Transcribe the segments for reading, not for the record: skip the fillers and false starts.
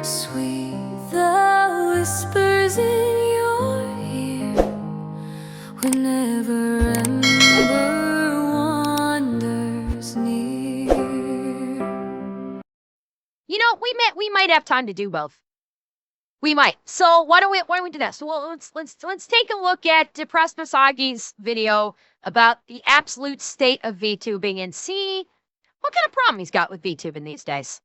Sweet the whispers in your ear whenever ember wanders near. You know, we might have time to do both. We might. So why don't we do that? So let's take a look at Depressed Masagi's video about the absolute state of VTubing and see what kind of problem he's got with VTubing these days.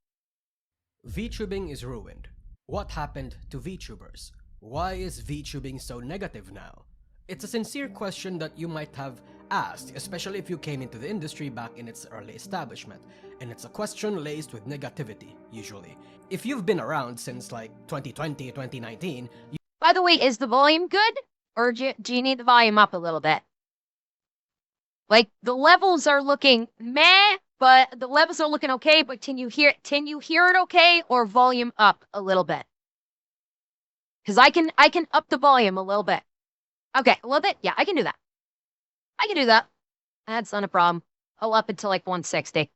VTubing is ruined. What happened to VTubers? Why is VTubing so negative now? It's a sincere question that you might have asked, especially if you came into the industry back in its early establishment. And it's a question laced with negativity, usually. If you've been around since like 2020, 2019... By the way, is the volume good? Or do you need the volume up a little bit? Like, the levels are looking meh, but the levels are looking okay, but can you hear it okay, or volume up a little bit? Because I can up the volume a little bit. Okay, a little bit? Yeah, I can do that. I can do that. That's not a problem. I'll up it to like 160.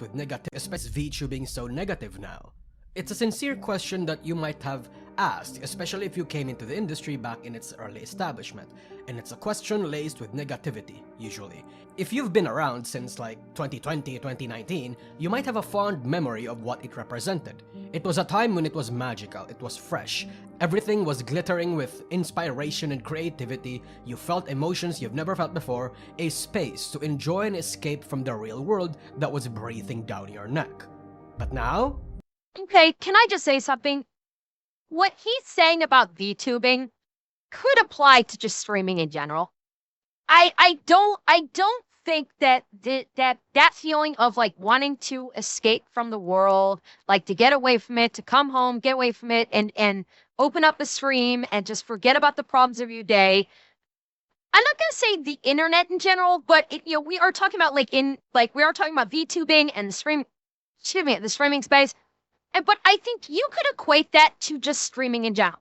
With negative, especially VTubing so negative now? It's a sincere question that you might have asked, especially if you came into the industry back in its early establishment. And it's a question laced with negativity, usually. If you've been around since like 2020, 2019, you might have a fond memory of what it represented. It was a time when it was magical, it was fresh. Everything was glittering with inspiration and creativity. You felt emotions you've never felt before, a space to enjoy and escape from the real world that was breathing down your neck. But now? Okay, can I just say something? What he's saying about VTubing could apply to just streaming in general. I don't think that that feeling of like wanting to escape from the world, like to get away from it, to come home, get away from it, and open up the stream and just forget about the problems of your day. I'm not gonna say the internet in general, but we are talking about we are talking about VTubing and the streaming space. But I think you could equate that to just streaming in general.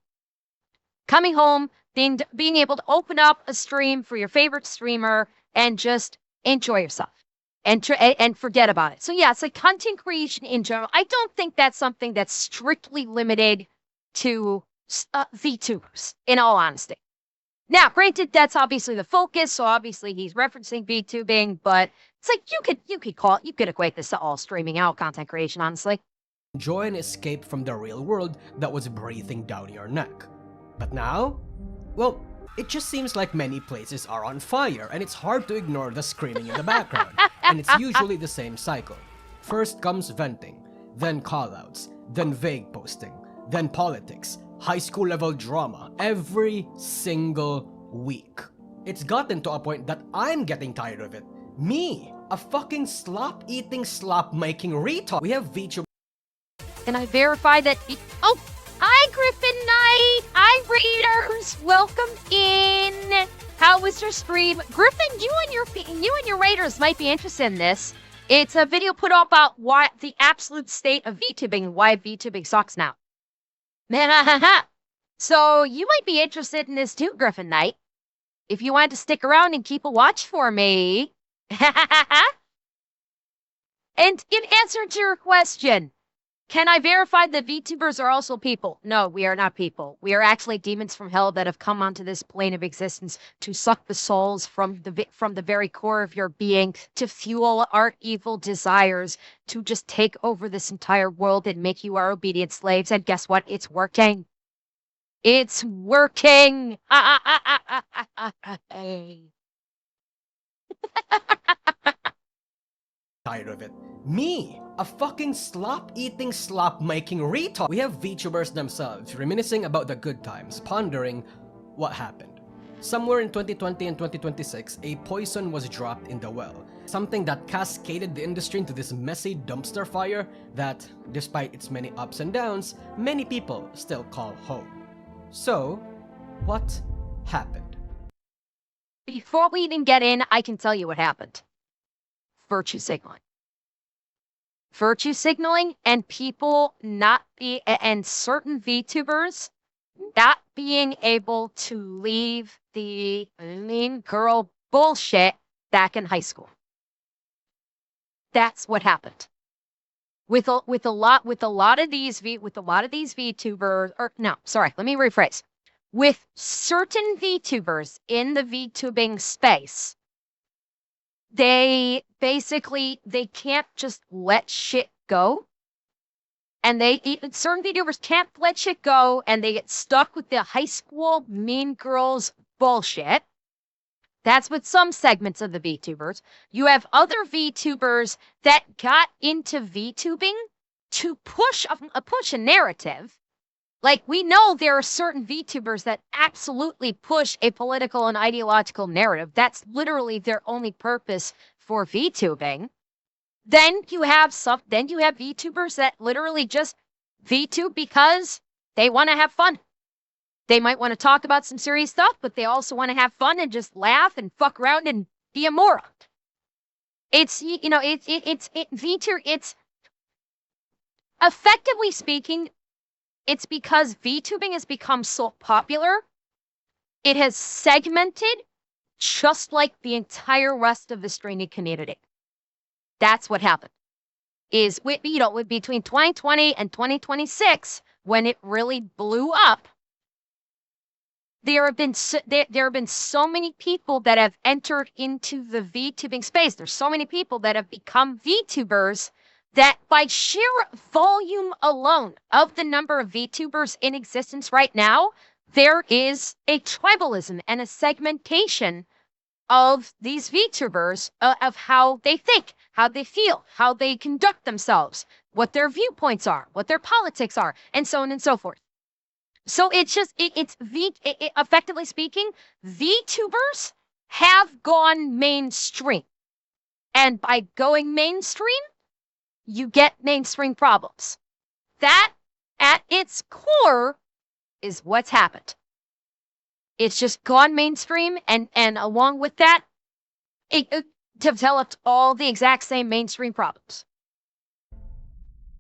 Coming home, being able to open up a stream for your favorite streamer and just enjoy yourself and forget about it. So yeah, it's like content creation in general. I don't think that's something that's strictly limited to VTubers, in all honesty. Now, granted, that's obviously the focus, so obviously he's referencing VTubing, but it's like you could equate this to all streaming out content creation, honestly. Enjoy and escape from the real world that was breathing down your neck. But now? Well, it just seems like many places are on fire and it's hard to ignore the screaming in the background. And it's usually the same cycle. First comes venting, then callouts, then vague posting, then politics, high school level drama, every single week. It's gotten to a point that I'm getting tired of it. Me, a fucking slop-eating, slop-making retard. We have VTubers. Can I verify that? Oh, hi, Griffin Knight. Hi, readers. Welcome in. How was your stream, Griffin? You and your raiders might be interested in this. It's a video put up about why the absolute state of VTubing and why VTubing sucks now. So you might be interested in this too, Griffin Knight. If you wanted to stick around and keep a watch for me. And in answer to your question, can I verify that VTubers are also people? No, we are not people. We are actually demons from hell that have come onto this plane of existence to suck the souls from the very core of your being, to fuel our evil desires, to just take over this entire world and make you our obedient slaves. And guess what? It's working. It's working. Tired of it. Me, a fucking slop-eating, slop-making retard. We have VTubers themselves reminiscing about the good times, pondering what happened. Somewhere in 2020 and 2026, a poison was dropped in the well. Something that cascaded the industry into this messy dumpster fire that, despite its many ups and downs, many people still call home. So, what happened? Before we even get in, I can tell you what happened. Virtue signaling. Virtue signaling and and certain VTubers not being able to leave the mean girl bullshit back in high school. That's what happened. with a lot of these VTubers, or no, sorry, let me rephrase. With certain VTubers in the VTubing space, they can't just let shit go. And certain VTubers can't let shit go, and they get stuck with the high school mean girls bullshit. That's with some segments of the VTubers. You have other VTubers that got into VTubing to push a narrative. Like, we know there are certain VTubers that absolutely push a political and ideological narrative. That's literally their only purpose for VTubing. Then you have VTubers that literally just VTube because they want to have fun. They might want to talk about some serious stuff, but they also want to have fun and just laugh and fuck around and be a moron. It's VTuber. It's effectively speaking, it's because VTubing has become so popular. It has segmented just like the entire rest of the streaming community. That's what happened. Is with between 2020 and 2026, when it really blew up, there have been so many people that have entered into the VTubing space. There's so many people that have become VTubers that by sheer volume alone of the number of VTubers in existence right now, there is a tribalism and a segmentation of these VTubers, of how they think, how they feel, how they conduct themselves, what their viewpoints are, what their politics are, and so on and so forth. So it's just, effectively speaking, VTubers have gone mainstream. And by going mainstream, you get mainstream problems. That, at its core, is what's happened. It's just gone mainstream, and along with that, it developed all the exact same mainstream problems.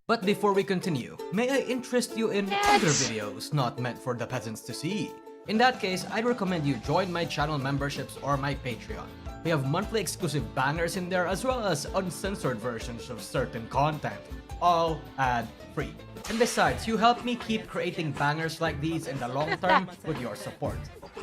But before we continue, may I interest you in other videos not meant for the peasants to see? In that case, I'd recommend you join my channel memberships or my Patreon. We have monthly exclusive banners in there as well as uncensored versions of certain content, all ad-free. And besides, you help me keep creating bangers like these in the long term with your support.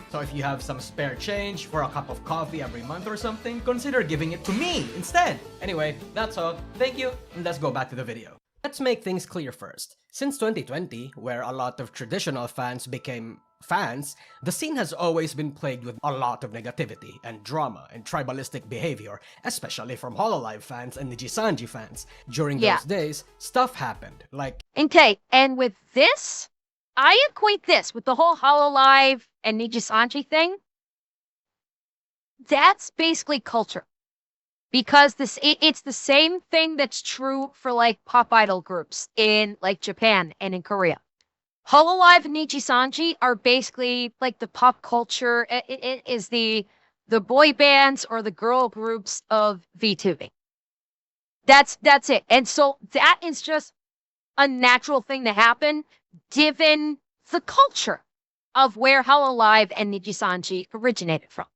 So if you have some spare change for a cup of coffee every month or something, consider giving it to me instead. Anyway, that's all. Thank you, and let's go back to the video. Let's make things clear first. Since 2020, where a lot of traditional fans became fans, the scene has always been plagued with a lot of negativity and drama and tribalistic behavior, especially from Hololive fans and Nijisanji fans. During those days, stuff happened, like... Okay, and with this, I equate this with the whole Hololive and Nijisanji thing. That's basically culture. Because it's the same thing that's true for like pop idol groups in like Japan and in Korea. Hololive and Nijisanji are basically like the pop culture. It is the boy bands or the girl groups of VTubing. That's it. And so that is just a natural thing to happen given the culture of where Hololive and Nijisanji originated from.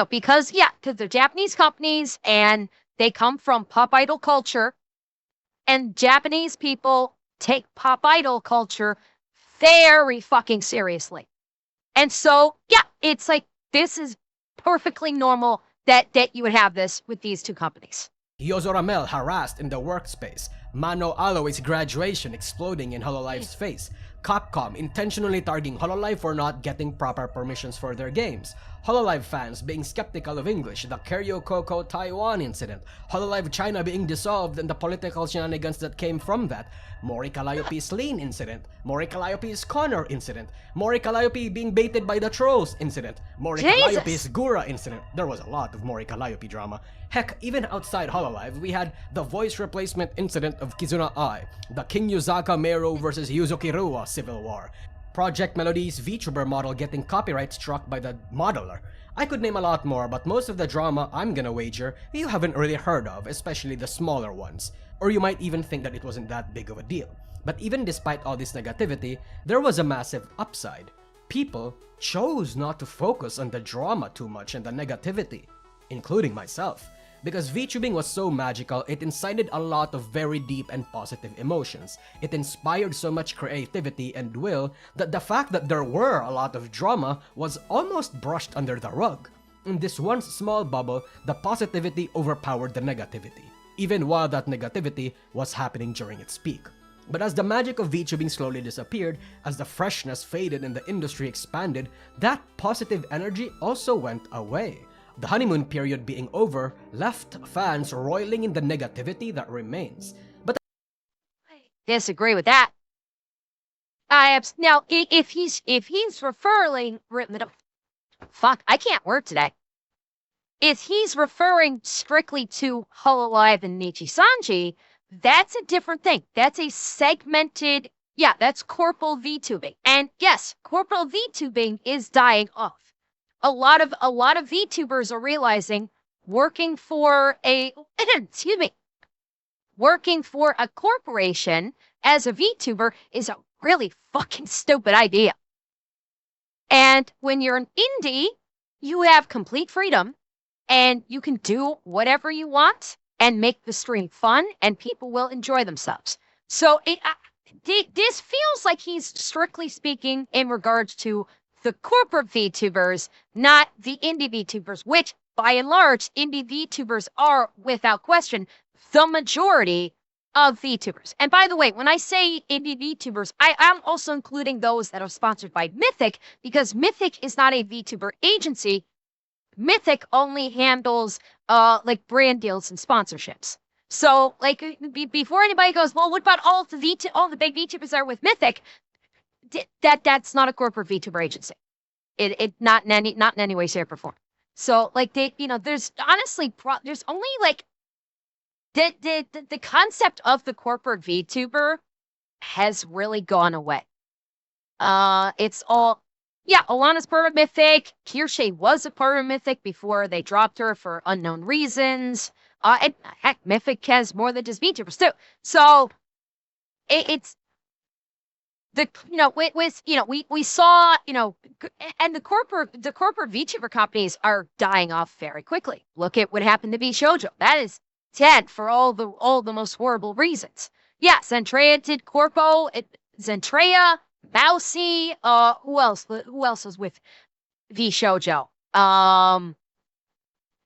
Because they're Japanese companies and they come from pop idol culture, and Japanese people take pop idol culture very fucking seriously. And so, it's like, this is perfectly normal that you would have this with these two companies. Yozoramel harassed in the workspace, Mano Aloe's graduation exploding in Hololive's face, Capcom intentionally targeting Hololive for not getting proper permissions for their games, Hololive fans being skeptical of English, the Keryo Coco Taiwan incident, Hololive China being dissolved and the political shenanigans that came from that, Mori Calliope's Lean incident, Mori Calliope's Connor incident, Mori Calliope being baited by the trolls incident, Mori Calliope's Gura incident. There was a lot of Mori Calliope drama. Heck, even outside Hololive, we had the voice replacement incident of Kizuna Ai, the King Yuzaka Meru versus Yuzuki Rua civil war, Project Melody's VTuber model getting copyright struck by the modeler. I could name a lot more, but most of the drama I'm gonna wager you haven't really heard of, especially the smaller ones. Or you might even think that it wasn't that big of a deal. But even despite all this negativity, there was a massive upside. People chose not to focus on the drama too much and the negativity, including myself. Because VTubing was so magical, it incited a lot of very deep and positive emotions. It inspired so much creativity and will that the fact that there were a lot of drama was almost brushed under the rug. In this once small bubble, the positivity overpowered the negativity, even while that negativity was happening during its peak. But as the magic of VTubing slowly disappeared, as the freshness faded and the industry expanded, that positive energy also went away. The honeymoon period being over left fans roiling in the negativity that remains. But Disagree with that. Now if he's referring fuck, I can't work today. If he's referring strictly to Hololive and Nichi Sanji, that's a different thing. That's a segmented, yeah, that's corporal VTubing. And yes, corporal VTubing is dying off. A lot of VTubers are realizing working for a excuse me, working for a corporation as a VTuber is a really fucking stupid idea. And when you're an indie, you have complete freedom and you can do whatever you want and make the stream fun and people will enjoy themselves. So this feels like he's strictly speaking in regards to the corporate VTubers, not the indie VTubers, which by and large, indie VTubers are without question the majority of VTubers. And by the way, when I say indie VTubers, I am also including those that are sponsored by Mythic, because Mythic is not a VTuber agency. Mythic only handles like brand deals and sponsorships. So like before anybody goes, well, what about all the big VTubers are with Mythic? That's not a corporate VTuber agency. It not in any way, shape, or form. So like there's honestly there's only like the concept of the corporate VTuber has really gone away. It's all, yeah, Alana's part of Mythic. Kirsche was a part of Mythic before they dropped her for unknown reasons. And heck, Mythic has more than just VTubers too. So it's the we saw and the corporate VTuber companies are dying off very quickly. Look at what happened to Shoujo. That is dead for all the most horrible reasons. Yeah, Zentrea did Corpo. Zentrea, Mousy. Who else was with Shoujo? Trying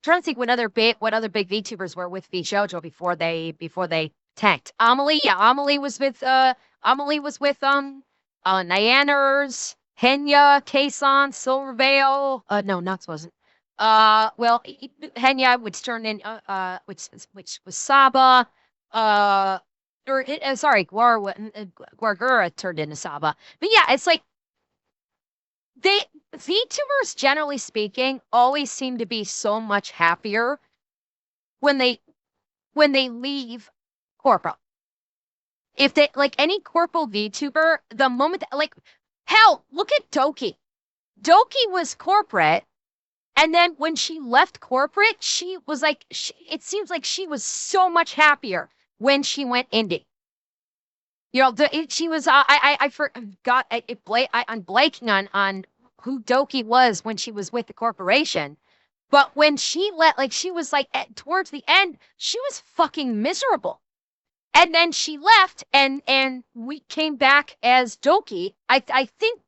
to think what other big VTubers were with Shoujo before they tanked. Amelie, yeah, Amelie was with Nyaners, Henya, Kason, Silvervale. No, Nux wasn't. Well, Henya, which turned in, which was Saba. Sorry, Guargura turned into Saba. But yeah, it's like VTubers, generally speaking, always seem to be so much happier when they leave corporate. If they, like any corporal VTuber, the moment, like, hell, look at Doki. Doki was corporate, and then when she left corporate, she was like, it seems like she was so much happier when she went indie. She was, I forgot, I'm blanking on who Doki was when she was with the corporation. But when she she was like, towards the end, she was fucking miserable. And then she left, and we came back as Doki. I think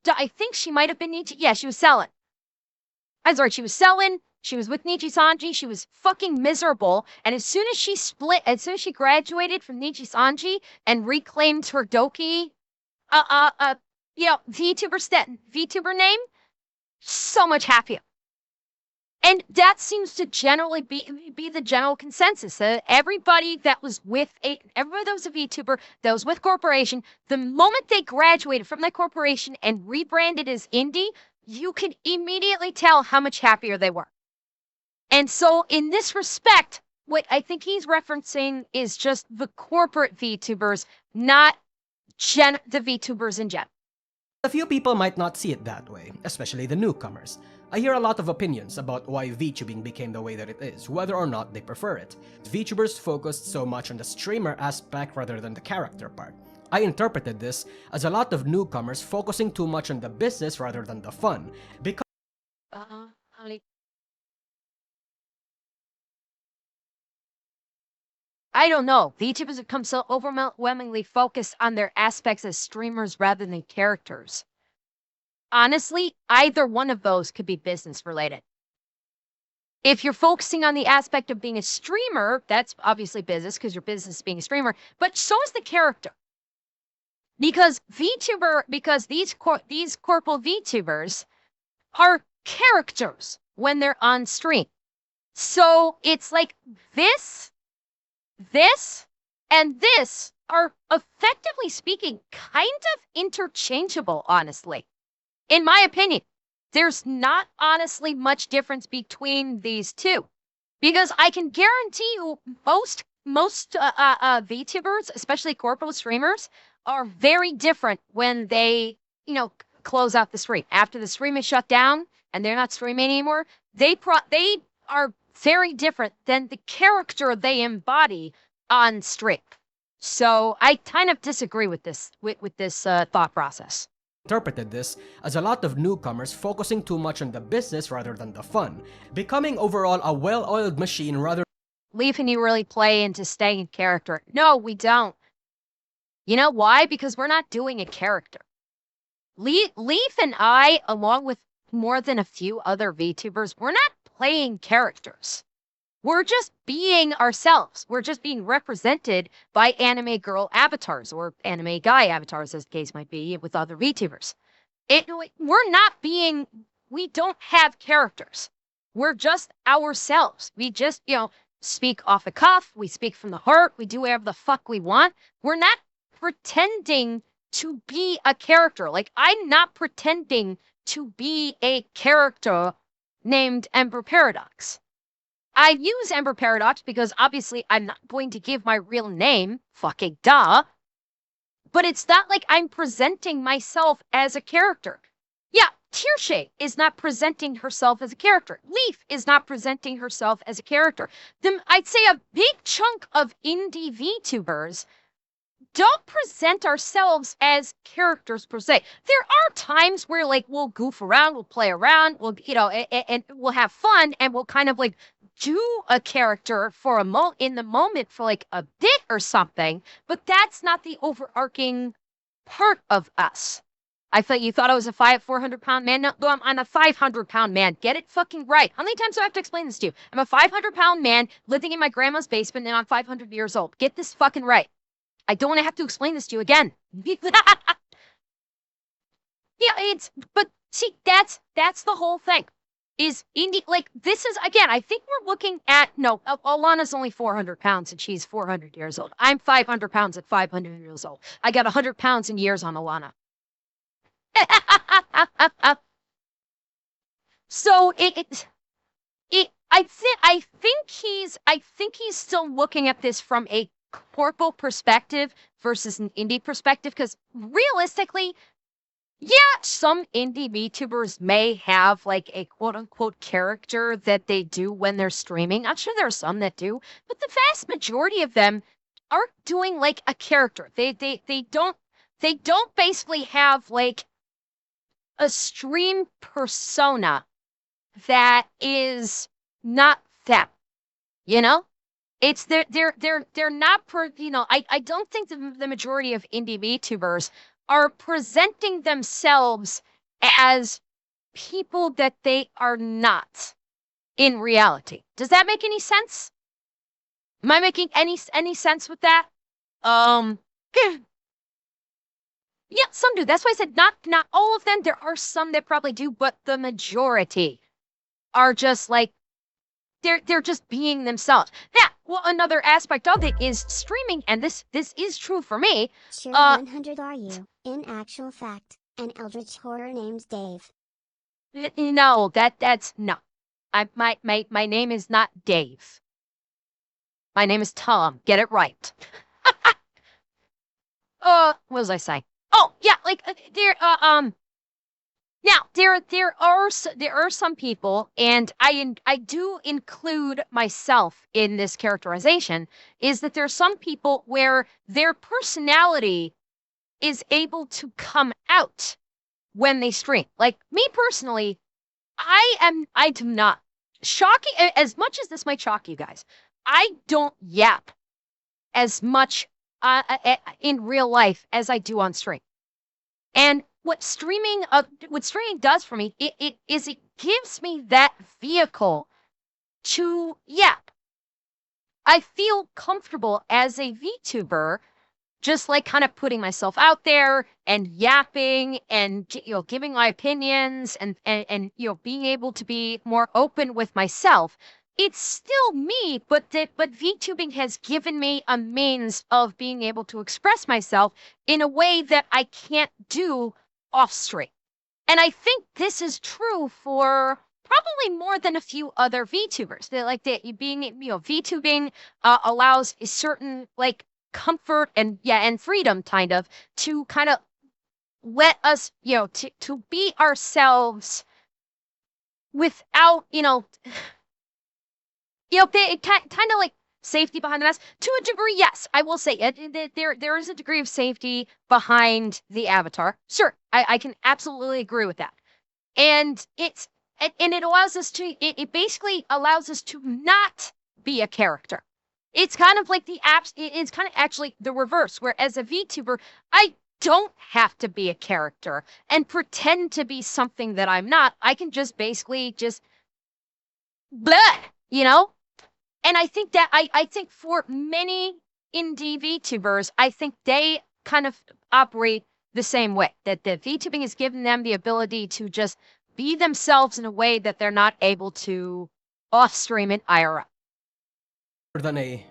she might have been Nichi. Yeah, she was selling. I'm sorry, she was selling. She was with Nichi Sanji. She was fucking miserable. And as soon as she graduated from Nichi Sanji and reclaimed her Doki, VTuber name, so much happier. And that seems to generally be the general consensus. Everybody that was a VTuber, that was with corporation, the moment they graduated from that corporation and rebranded as indie, you could immediately tell how much happier they were. And so in this respect, what I think he's referencing is just the corporate VTubers, not the VTubers in general. A few people might not see it that way, especially the newcomers. I hear a lot of opinions about why VTubing became the way that it is, whether or not they prefer it. VTubers focused so much on the streamer aspect rather than the character part. I interpreted this as a lot of newcomers focusing too much on the business rather than the fun, because I don't know. VTubers have become so overwhelmingly focused on their aspects as streamers rather than characters. Honestly, either one of those could be business related. If you're focusing on the aspect of being a streamer, that's obviously business because your business is being a streamer, but so is the character. Because these corporal VTubers are characters when they're on stream. So it's like this, and this are effectively speaking kind of interchangeable, honestly. In my opinion, there's not honestly much difference between these two. Because I can guarantee you most VTubers, especially corporate streamers, are very different when they, close out the stream. After the stream is shut down and they're not streaming anymore, they are very different than the character they embody on stream. So I kind of disagree with this thought process. Interpreted this as a lot of newcomers focusing too much on the business rather than the fun, becoming overall a well-oiled machine rather. Leaf and you really play into staying in character. No, we don't. You know why? Because we're not doing a character. Leaf and I, along with more than a few other VTubers, we're not playing characters. We're just being ourselves. We're just being represented by anime girl avatars or anime guy avatars, as the case might be, with other VTubers. We don't have characters. We're just ourselves. We just, speak off the cuff. We speak from the heart. We do whatever the fuck we want. We're not pretending to be a character. Like, I'm not pretending to be a character named Ember Paradox. I use Ember Paradox because obviously I'm not going to give my real name, fucking duh. But it's not like I'm presenting myself as a character. Yeah, Tearshay is not presenting herself as a character. Leaf is not presenting herself as a character. I'd say a big chunk of indie VTubers don't present ourselves as characters per se. There are times where we'll goof around, we'll play around, we'll and we'll have fun, and we'll kind of do a character for in the moment for a bit or something, but that's not the overarching part of us. I thought you thought I was a 400-pound man. No, I'm a 500-pound man. Get it fucking right. How many times do I have to explain this to you? I'm a 500-pound man living in my grandma's basement, and I'm 500 years old. Get this fucking right. I don't want to have to explain this to you again. Yeah, but see, that's the whole thing. Is indie, this is, again, I think we're looking at, no, Alana's only 400 pounds and she's 400 years old. I'm 500 pounds at 500 years old. I got 100 pounds in years on Alana. So I think he's still looking at this from a corporal perspective versus an indie perspective, because realistically, yeah, some indie VTubers may have a quote-unquote character that they do when they're streaming. I'm sure there are some that do, but the vast majority of them aren't doing a character. They don't basically have a stream persona that is not them. It's they're not I don't think the majority of indie VTubers are presenting themselves as people that they are not in reality. Does that make any sense? Am I making any sense with that? Yeah, some do. That's why I said not all of them. There are some that probably do, but the majority are just they're just being themselves. Yeah, well, another aspect of it is streaming, and this is true for me. Sure, 100 are you, in actual fact, an eldritch horror named Dave? No, that's no. My name is not Dave. My name is Tom. Get it right. What was I saying? Oh, yeah, now, there are some people, and I do include myself in this characterization, is that there are some people where their personality is able to come out when they stream. Like me personally, I do not. Shocking, as much as this might shock you guys, I don't yap as much in real life as I do on stream. And what streaming does for me, it gives me that vehicle to yap. I feel comfortable as a VTuber, just like kind of putting myself out there and yapping and giving my opinions and being able to be more open with myself. It's still me, but VTubing has given me a means of being able to express myself in a way that I can't do off stream. And I think this is true for probably more than a few other VTubers. VTubing allows a certain comfort and freedom to kind of let us, to be ourselves without, kind of like safety behind the mask. To a degree, yes, I will say it. There is a degree of safety behind the avatar. Sure, I can absolutely agree with that. And it allows us to, it basically allows us to not be a character. It's kind of like it's kind of actually the reverse, where as a VTuber, I don't have to be a character and pretend to be something that I'm not. I can just basically just blah. And I think that I think for many indie VTubers, I think they kind of operate the same way. That VTubing has given them the ability to just be themselves in a way that they're not able to off stream in IRL. Than an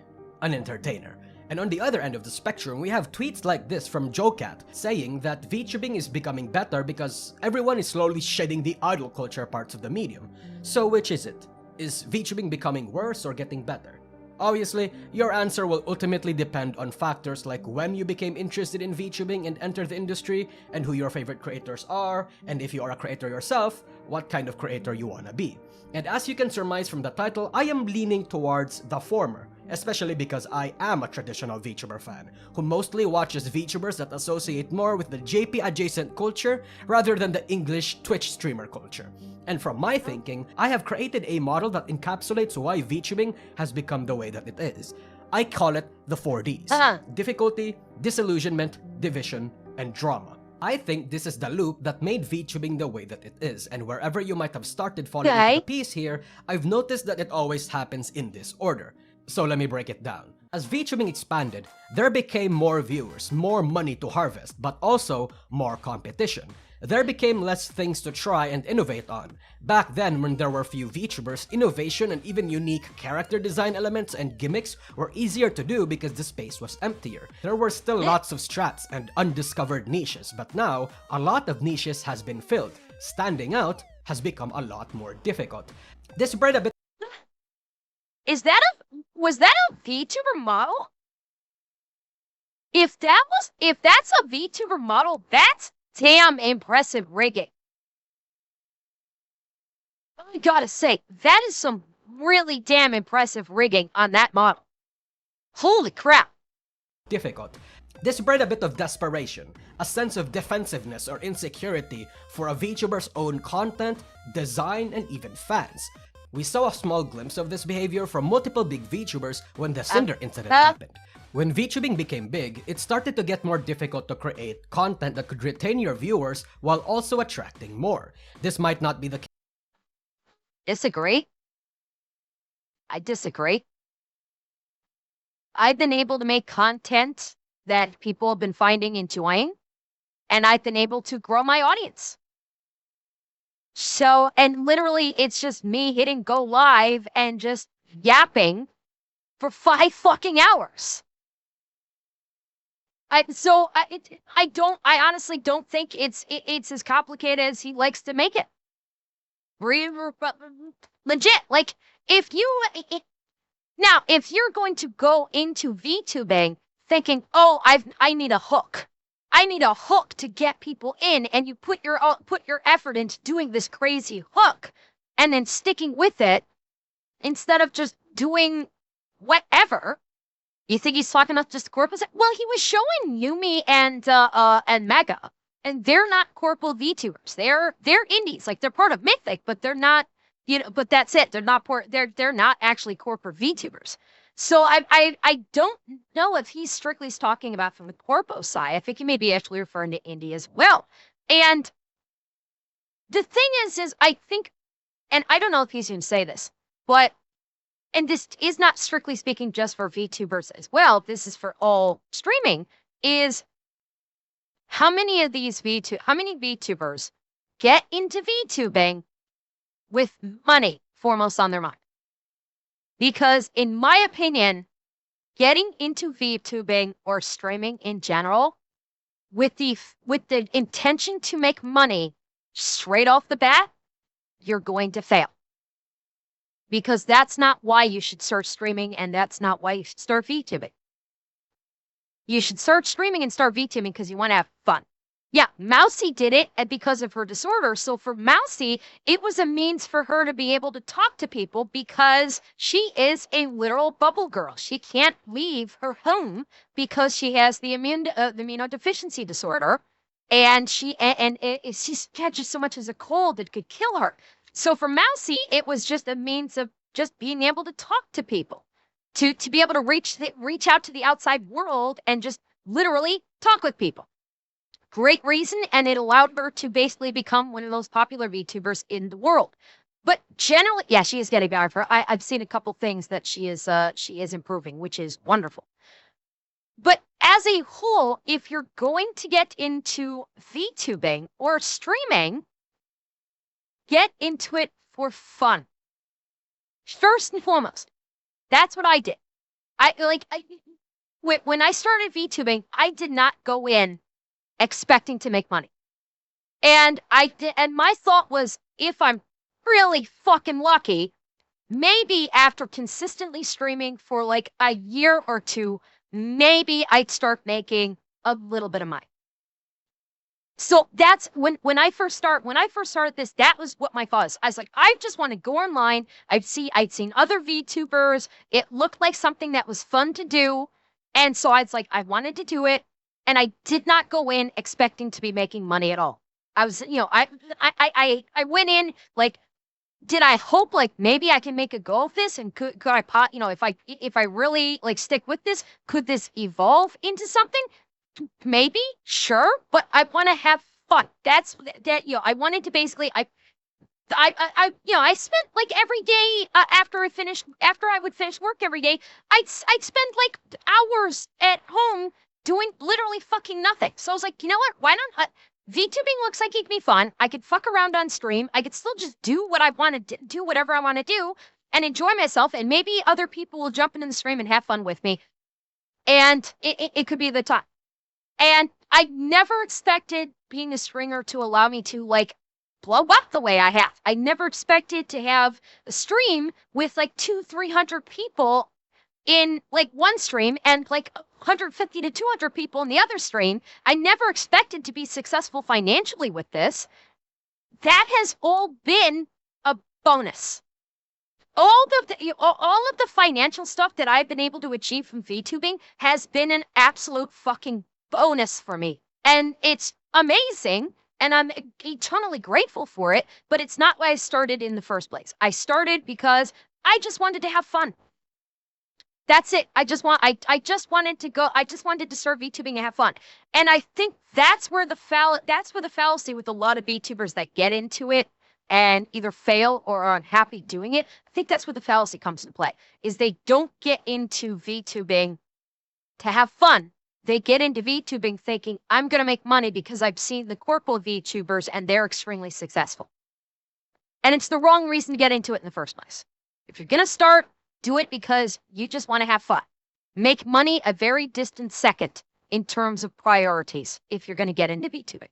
entertainer. And on the other end of the spectrum, we have tweets like this from JoeCat saying that VTubing is becoming better because everyone is slowly shedding the idol culture parts of the medium. So which is it? Is VTubing becoming worse or getting better? Obviously, your answer will ultimately depend on factors like when you became interested in VTubing and entered the industry, and who your favorite creators are, and if you are a creator yourself, what kind of creator you wanna be. And as you can surmise from the title, I am leaning towards the former, especially because I am a traditional VTuber fan, who mostly watches VTubers that associate more with the JP adjacent culture rather than the English Twitch streamer culture. And from my thinking, I have created a model that encapsulates why VTubing has become the way that it is. I call it the 4Ds. Difficulty, disillusionment, division, and drama. I think this is the loop that made VTubing the way that it is, and wherever you might have started falling into the piece here, I've noticed that it always happens in this order. So let me break it down. As VTubing expanded, there became more viewers, more money to harvest, but also more competition. There became less things to try and innovate on. Back then, when there were few VTubers, innovation and even unique character design elements and gimmicks were easier to do because the space was emptier. There were still lots of strats and undiscovered niches, but now, a lot of niches has been filled. Standing out has become a lot more difficult. This bred a bit. Was that a VTuber model? If that's a VTuber model, that's damn impressive rigging. I gotta say, that is some really damn impressive rigging on that model. Holy crap. Difficult. This bred a bit of desperation, a sense of defensiveness or insecurity for a VTuber's own content, design, and even fans. We saw a small glimpse of this behavior from multiple big VTubers when the Cinder incident happened. When VTubing became big, it started to get more difficult to create content that could retain your viewers while also attracting more. This might not be the case. Disagree. I disagree. I've been able to make content that people have been finding enjoying, and I've been able to grow my audience. So, and literally, it's just me hitting go live and just yapping for 5 fucking hours. I honestly don't think it's as complicated as he likes to make it. Legit, like, if you're going to go into VTubing thinking, oh, I need a hook. I need a hook to get people in, and you put your effort into doing this crazy hook and then sticking with it instead of just doing whatever. You think he's talking about just corpus? Well, he was showing Yumi and Mega, and they're not corporal VTubers. They're indies, like they're part of Mythic, but they're not, but that's it. They're not actually corporate VTubers. So I don't know if he's strictly talking about from the corpo side. I think he may be actually referring to indie as well. And the thing is I think, and I don't know if he's going to say this, but, and this is not strictly speaking just for VTubers as well, this is for all streaming, is how many VTubers get into VTubing with money foremost on their mind? Because in my opinion, getting into VTubing or streaming in general with the intention to make money straight off the bat, you're going to fail. Because that's not why you should start streaming, and that's not why you should start VTubing. You should start streaming and start VTubing because you want to have fun. Yeah, Mousy did it because of her disorder. So for Mousy, it was a means for her to be able to talk to people because she is a literal bubble girl. She can't leave her home because she has the immunodeficiency disorder, and she she's had just so much as a cold that could kill her. So for Mousy, it was just a means of just being able to talk to people, to be able to reach out to the outside world and just literally talk with people. Great reason, and it allowed her to basically become one of those popular VTubers in the world. But generally, yeah, she is getting better. I've seen a couple things that she is improving, which is wonderful. But as a whole, if you're going to get into VTubing or streaming, get into it for fun. First and foremost, that's what I did. When I started VTubing, I did not go in expecting to make money. And my thought was, if I'm really fucking lucky, maybe after consistently streaming for like a year or two, maybe I'd start making a little bit of money. So that's when I first started this, that was what my thought was. I was like, I just want to go online. I'd seen other VTubers. It looked like something that was fun to do. And so I was like, I wanted to do it. And I did not go in expecting to be making money at all. I was, I went in like, did I hope like maybe I can make a go of this, and could I if I really like stick with this, could this evolve into something? Maybe, sure, but I want to have fun. That's that. I wanted to basically I spent like every day after I would finish work every day, I'd spend like hours at home doing literally fucking nothing. So I was like, you know what? Why not? VTubing looks like it could be fun. I could fuck around on stream. I could still just do what I want to do, whatever I want to do, and enjoy myself. And maybe other people will jump into the stream and have fun with me. And it could be the time. And I never expected being a stringer to allow me to like blow up the way I have. I never expected to have a stream with like 200-300 people in like one stream and like 150 to 200 people in the other stream. I never expected to be successful financially with this. That has all been a bonus. All of the financial stuff that I've been able to achieve from VTubing has been an absolute fucking bonus for me. And it's amazing, and I'm eternally grateful for it, but it's not why I started in the first place. I started because I just wanted to have fun. That's it. I just wanted to start VTubing and have fun. And I think that's where the fallacy with a lot of VTubers that get into it and either fail or are unhappy doing it. I think that's where the fallacy comes into play, is they don't get into VTubing to have fun. They get into VTubing thinking, I'm going to make money because I've seen the corporal VTubers and they're extremely successful. And it's the wrong reason to get into it in the first place. If you're going to start, do it because you just want to have fun. Make money a very distant second in terms of priorities if you're going to get into VTubing.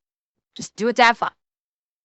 Just do it to have fun.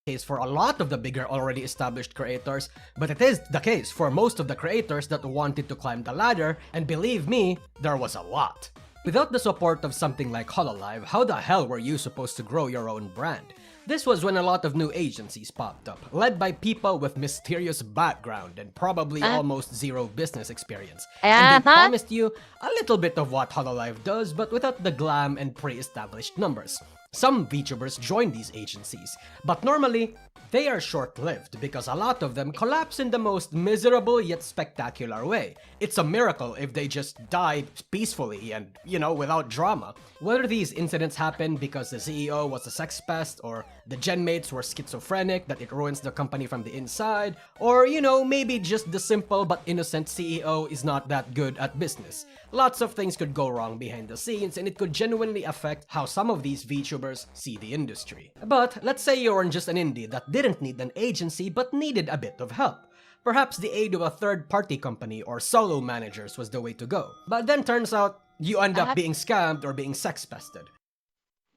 Case for a lot of the bigger already established creators, but it is the case for most of the creators that wanted to climb the ladder, and believe me, there was a lot. Without the support of something like Hololive, how the hell were you supposed to grow your own brand? This was when a lot of new agencies popped up, led by people with mysterious background and probably almost zero business experience. And they promised you a little bit of what Hololive does, but without the glam and pre-established numbers. Some VTubers join these agencies, but normally, They are short-lived because a lot of them collapse in the most miserable yet spectacular way. It's a miracle if they just die peacefully and, without drama. Whether these incidents happen because the CEO was a sex pest, or the genmates were schizophrenic that it ruins the company from the inside, or, maybe just the simple but innocent CEO is not that good at business. Lots of things could go wrong behind the scenes, and it could genuinely affect how some of these VTubers see the industry. But let's say you're just an indie that didn't need an agency but needed a bit of help. Perhaps the aid of a third-party company or solo managers was the way to go. But then turns out you end up being scammed or being sex pested.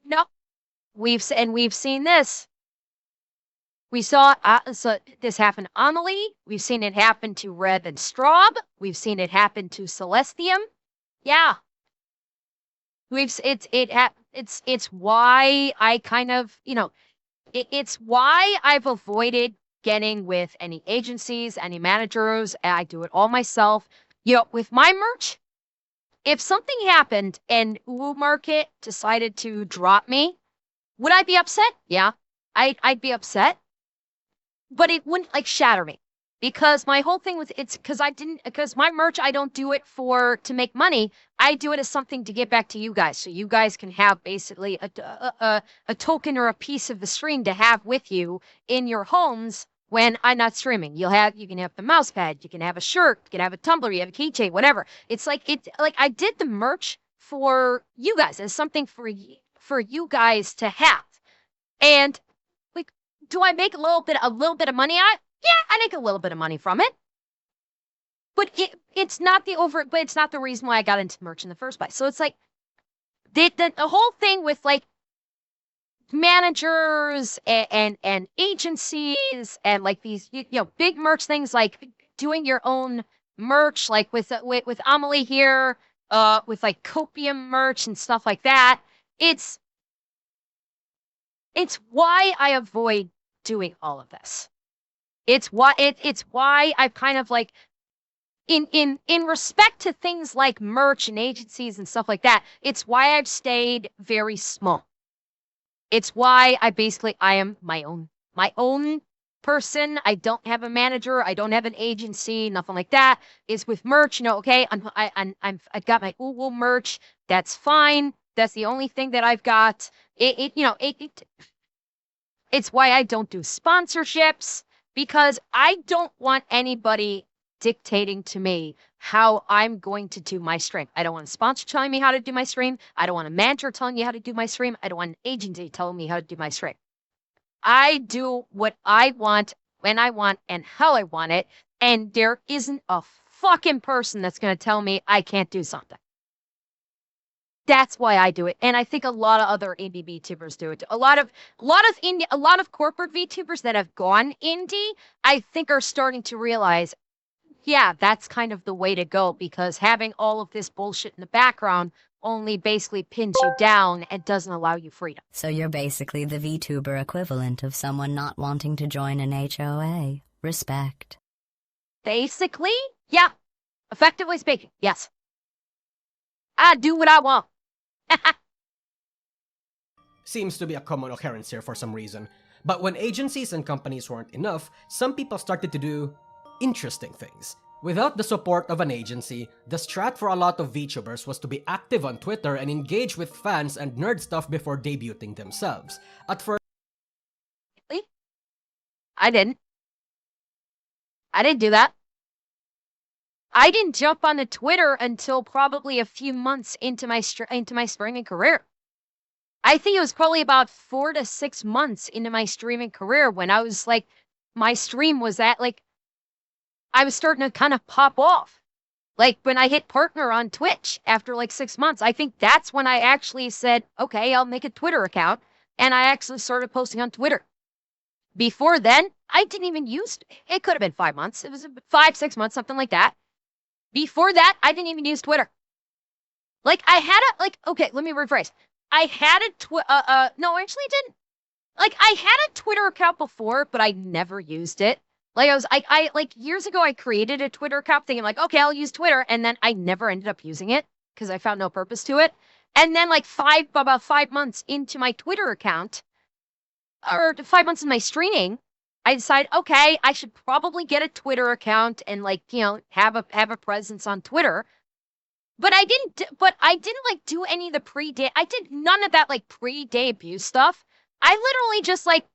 No, we've seen this. We saw this happen to Amelie. We've seen it happen to Red and Straub. We've seen it happen to Celestium. Yeah, it's why I kind of it's why I've avoided getting with any agencies, any managers. I do it all myself. With my merch, if something happened and Uwu Market decided to drop me, would I be upset? Yeah, I'd be upset. But it wouldn't shatter me, because my whole thing with because my merch, I don't do it to make money. I do it as something to get back to you guys, so you guys can have basically a token or a piece of the stream to have with you in your homes when I'm not streaming. You can have the mouse pad, you can have a shirt, you can have a tumbler, you have a keychain, whatever. It's like I did the merch for you guys as something for you guys to have. And do I make a little bit of money on it? Yeah, I make a little bit of money from it. But it's not the reason why I got into merch in the first place. So it's like the whole thing with managers and agencies and these big merch things, like doing your own merch, like with Amelie here, with copium merch and stuff like that. It's why I avoid doing all of this. It's why I've kind of in respect to things like merch and agencies and stuff like that, it's why I've stayed very small. It's why I am my own person. I don't have a manager. I don't have an agency. Nothing like that. It's with merch. Okay, I've got my Uwu merch. That's fine. That's the only thing that I've got. It's why I don't do sponsorships, because I don't want anybody dictating to me how I'm going to do my stream. I don't want a sponsor telling me how to do my stream. I don't want a manager telling me how to do my stream. I don't want an agency telling me how to do my stream. I do what I want, when I want, and how I want it, and there isn't a fucking person that's going to tell me I can't do something. That's why I do it, and I think a lot of other indie VTubers do it. A lot of corporate VTubers that have gone indie, I think, are starting to realize, yeah, that's kind of the way to go, because having all of this bullshit in the background only basically pins you down and doesn't allow you freedom. So you're basically the VTuber equivalent of someone not wanting to join an HOA. Respect. Basically, yeah. Effectively speaking, yes. I do what I want. Seems to be a common occurrence here for some reason. But when agencies and companies weren't enough, some people started to do interesting things. Without the support of an agency, the strat for a lot of VTubers was to be active on Twitter and engage with fans and nerd stuff before debuting themselves. At first, I didn't do that. I didn't jump onto Twitter until probably a few months into my streaming career. I think it was probably about 4 to 6 months into my streaming career when I was my stream was at I was starting to kind of pop off. When I hit partner on Twitch after 6 months, I think that's when I actually said, okay, I'll make a Twitter account. And I actually started posting on Twitter. Before then, I didn't even use it. Could have been 5 months. It was 5, 6 months, something like that. Before that, I didn't even use Twitter. I had okay, let me rephrase. I had a no, I actually didn't. I had a Twitter account before, but I never used it. Years ago, I created a Twitter account thinking okay, I'll use Twitter. And then I never ended up using it because I found no purpose to it. And then about 5 months into my Twitter account, or 5 months in my streaming, I decided, okay, I should probably get a Twitter account and like, have a presence on Twitter. But I didn't like do any of the I did none of that like pre-debut stuff. I literally just like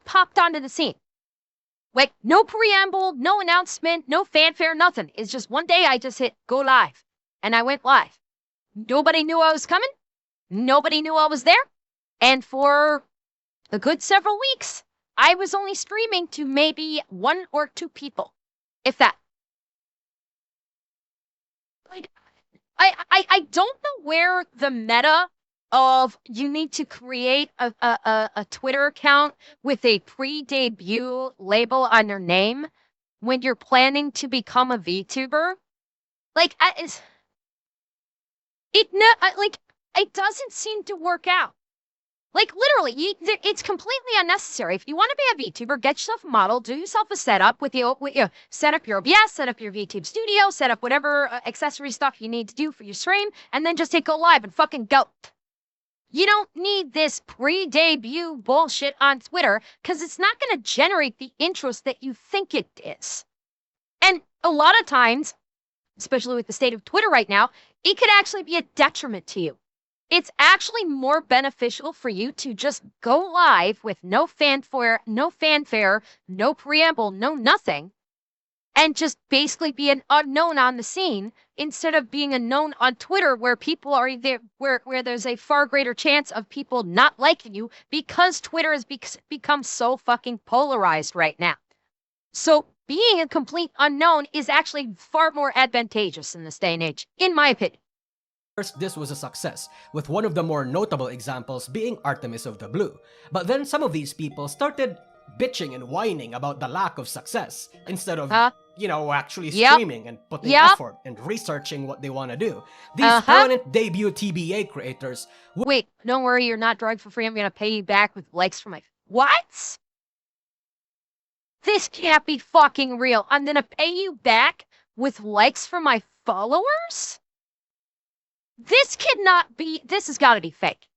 popped onto the scene. Like no preamble, no announcement, no fanfare, nothing. It's just one day I just hit go live and I went live. Nobody knew I was coming. Nobody knew I was there. And for a good several weeks, I was only streaming to maybe 1 or 2 people, if that. Like, I don't know where the meta of you need to create a Twitter account with a pre-debut label on your name when you're planning to become a VTuber. Like, it doesn't seem to work out. Like, literally, it's completely unnecessary. If you want to be a VTuber, get yourself a model, do yourself a setup set up your OBS, set up your VTube studio, set up whatever accessory stuff you need to do for your stream, and then just hit go live and fucking go. You don't need this pre-debut bullshit on Twitter, because it's not going to generate the interest that you think it is. And a lot of times, especially with the state of Twitter right now, it could actually be a detriment to you. It's actually more beneficial for you to just go live with no fanfare, no preamble, no nothing, and just basically be an unknown on the scene instead of being a known on Twitter where people are there, where there's a far greater chance of people not liking you because Twitter has become so fucking polarized right now. So being a complete unknown is actually far more advantageous in this day and age, in my opinion. First, this was a success, with one of the more notable examples being Artemis of the Blue. But then some of these people started bitching and whining about the lack of success, instead of, actually streaming and putting effort and researching what they want to do. These permanent debut TBA creators... Wait, don't worry, you're not drugged for free. I'm going to pay you back with likes for my... What? This can't be fucking real. I'm going to pay you back with likes for my followers? This has got to be fake.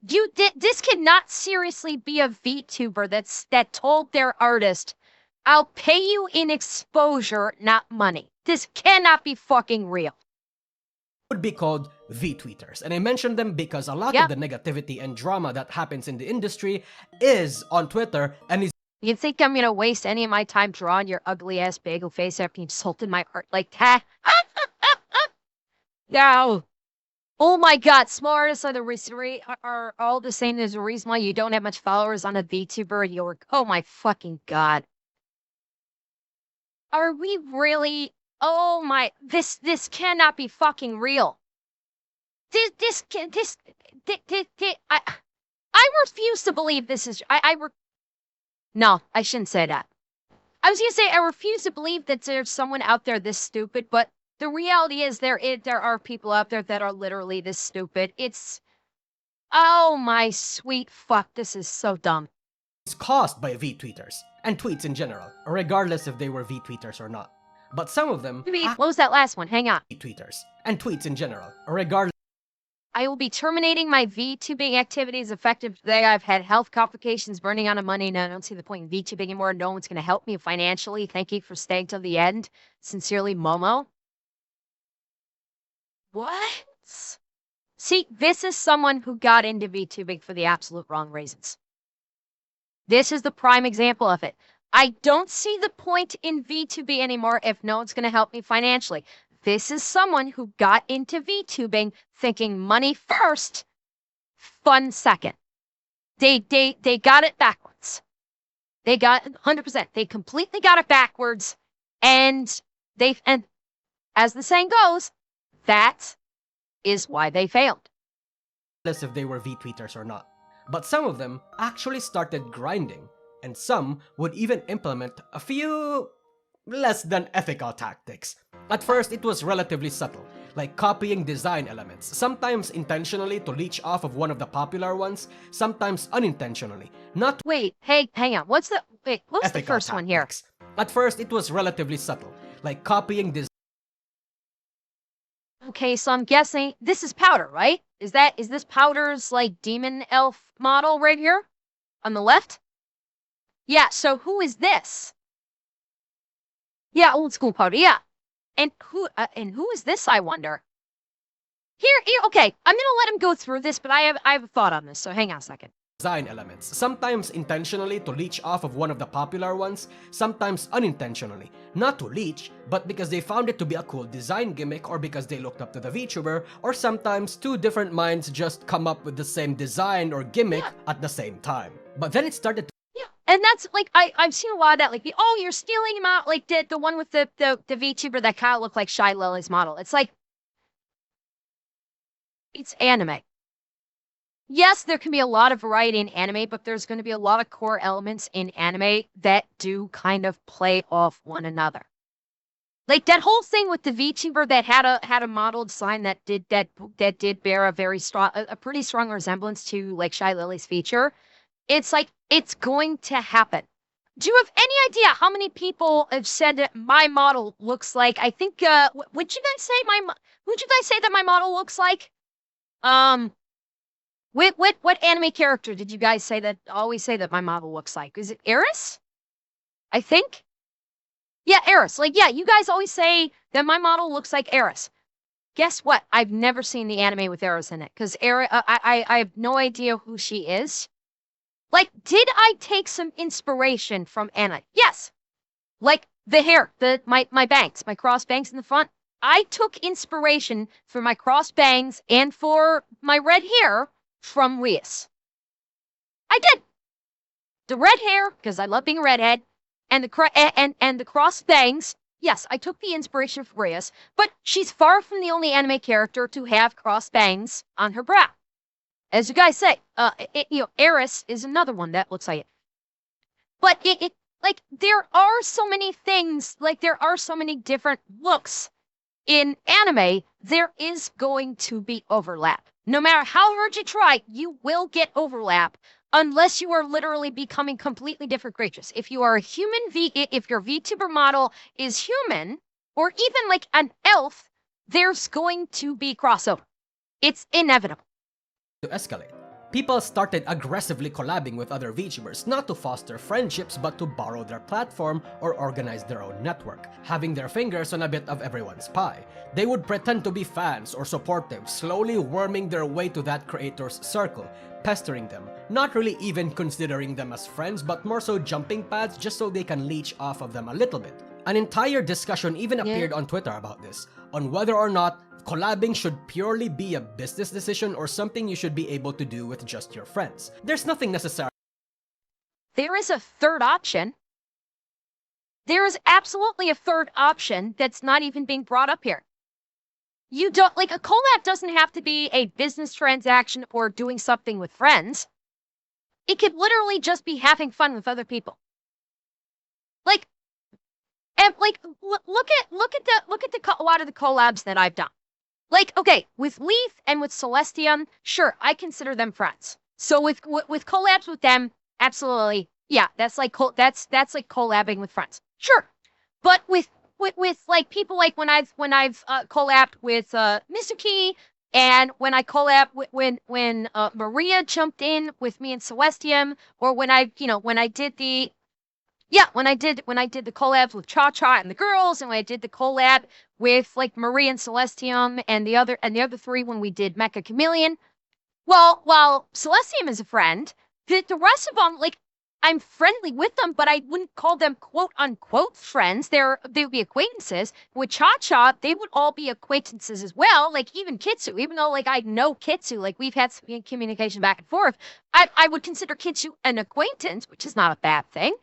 This cannot seriously be a VTuber that told their artist, I'll pay you in exposure, not money. This cannot be fucking real. Would be called V-tweeters, and I mention them because a lot of the negativity and drama that happens in the industry is on Twitter and is... You think I'm gonna waste any of my time drawing your ugly ass bagel face after you insulted my art like that? No. Oh my god, small artists are all the same. There's a reason why you don't have much followers on a VTuber. Oh my fucking god. Are we really? Oh my, this cannot be fucking real. I refuse to believe this is, no, I shouldn't say that. I was gonna say, I refuse to believe that there's someone out there this stupid, but the reality is there are people out there that are literally this stupid. Oh my sweet fuck, this is so dumb. It's caused by V-tweeters, and tweets in general, regardless if they were V-tweeters or not. But some of them... What was that last one? Hang on. V-tweeters, and tweets in general, regardless... I will be terminating my VTubing activities effective today. I've had health complications, burning out of money, and I don't see the point in VTubing anymore. No one's going to help me financially. Thank you for staying till the end. Sincerely, Momo. What? See, this is someone who got into VTubing for the absolute wrong reasons. This is the prime example of it. I don't see the point in VTubing anymore if no one's going to help me financially. This is someone who got into VTubing thinking money first, fun second. They got it backwards. They got 100%. They completely got it backwards, and as the saying goes, that is why they failed. If they were V-tweeters or not. But some of them actually started grinding, and some would even implement a few less than ethical tactics. At first, it was relatively subtle, like copying design elements, sometimes intentionally to leech off of one of the popular ones, sometimes unintentionally. Not Wait, hey, hang on. What's the first one here? At first, it was relatively subtle, like copying design. Okay, so I'm guessing this is Powder, right? Is this Powder's like demon elf model right here on the left? Yeah, so who is this? Yeah, old school party, yeah. And who is this, I wonder? Here, okay, I'm gonna let him go through this, but I have a thought on this, so hang on a second. Design elements, sometimes intentionally to leech off of one of the popular ones, sometimes unintentionally. Not to leech, but because they found it to be a cool design gimmick or because they looked up to the VTuber, or sometimes two different minds just come up with the same design or gimmick at the same time. But then it started to Yeah, and that's like I've seen a lot of that, like oh, you're stealing him out, like the one with the VTuber that kind of looked like Shy Lily's model. It's like it's anime. Yes, there can be a lot of variety in anime, but there's going to be a lot of core elements in anime that do kind of play off one another. Like that whole thing with the VTuber that had a modeled sign that did bear a very strong, a pretty strong resemblance to like Shy Lily's feature. It's like it's going to happen. Do you have any idea how many people have said that my model looks like? I think would you guys say that my model looks like? What anime character did you guys say that always say that my model looks like? Is it Eris? I think. Yeah, Eris. Like, yeah, you guys always say that my model looks like Eris. Guess what? I've never seen the anime with Eris in it because I have no idea who she is. Like, did I take some inspiration from Anna? Yes. Like the hair, my bangs, my cross bangs in the front. I took inspiration for my cross bangs and for my red hair from Rias. I did. The red hair, because I love being a redhead, and the cross bangs. Yes, I took the inspiration from Rias, but she's far from the only anime character to have cross bangs on her brow. As you guys say, Eris is another one that looks like it. But like there are so many things, like there are so many different looks in anime. There is going to be overlap. No matter how hard you try, you will get overlap unless you are literally becoming completely different creatures. If you are a human if your VTuber model is human, or even like an elf, there's going to be crossover. It's inevitable. escalate. People started aggressively collabing with other VTubers, not to foster friendships but to borrow their platform or organize their own network, having their fingers on a bit of everyone's pie. They would pretend to be fans or supportive, slowly worming their way to that creator's circle, pestering them, not really even considering them as friends but more so jumping pads just so they can leech off of them a little bit. An entire discussion even appeared on Twitter about this, on whether or not collabing should purely be a business decision or something you should be able to do with just your friends. There's nothing necessary. There is a third option. There is absolutely a third option that's not even being brought up here. You don't, like, a collab doesn't have to be a business transaction or doing something with friends. It could literally just be having fun with other people. Like, and like, look at a lot of the collabs that I've done. Like, okay, with Leaf and with Celestium, sure, I consider them friends. So with collabs with them, absolutely, yeah, that's like collabing with friends, sure. But with like people like when I've collabed with Mr. Key, and when I collab when Maria jumped in with me and Celestium, or when I did the collabs with Cha Cha and the girls, and when I did the collab with like Marie and Celestium and the other three when we did Mecha Chameleon. Well, while Celestium is a friend, the rest of them, like, I'm friendly with them, but I wouldn't call them quote unquote friends. They would be acquaintances. With Cha Cha, they would all be acquaintances as well. Like even Kitsu, even though like I know Kitsu, like we've had some communication back and forth, I would consider Kitsu an acquaintance, which is not a bad thing.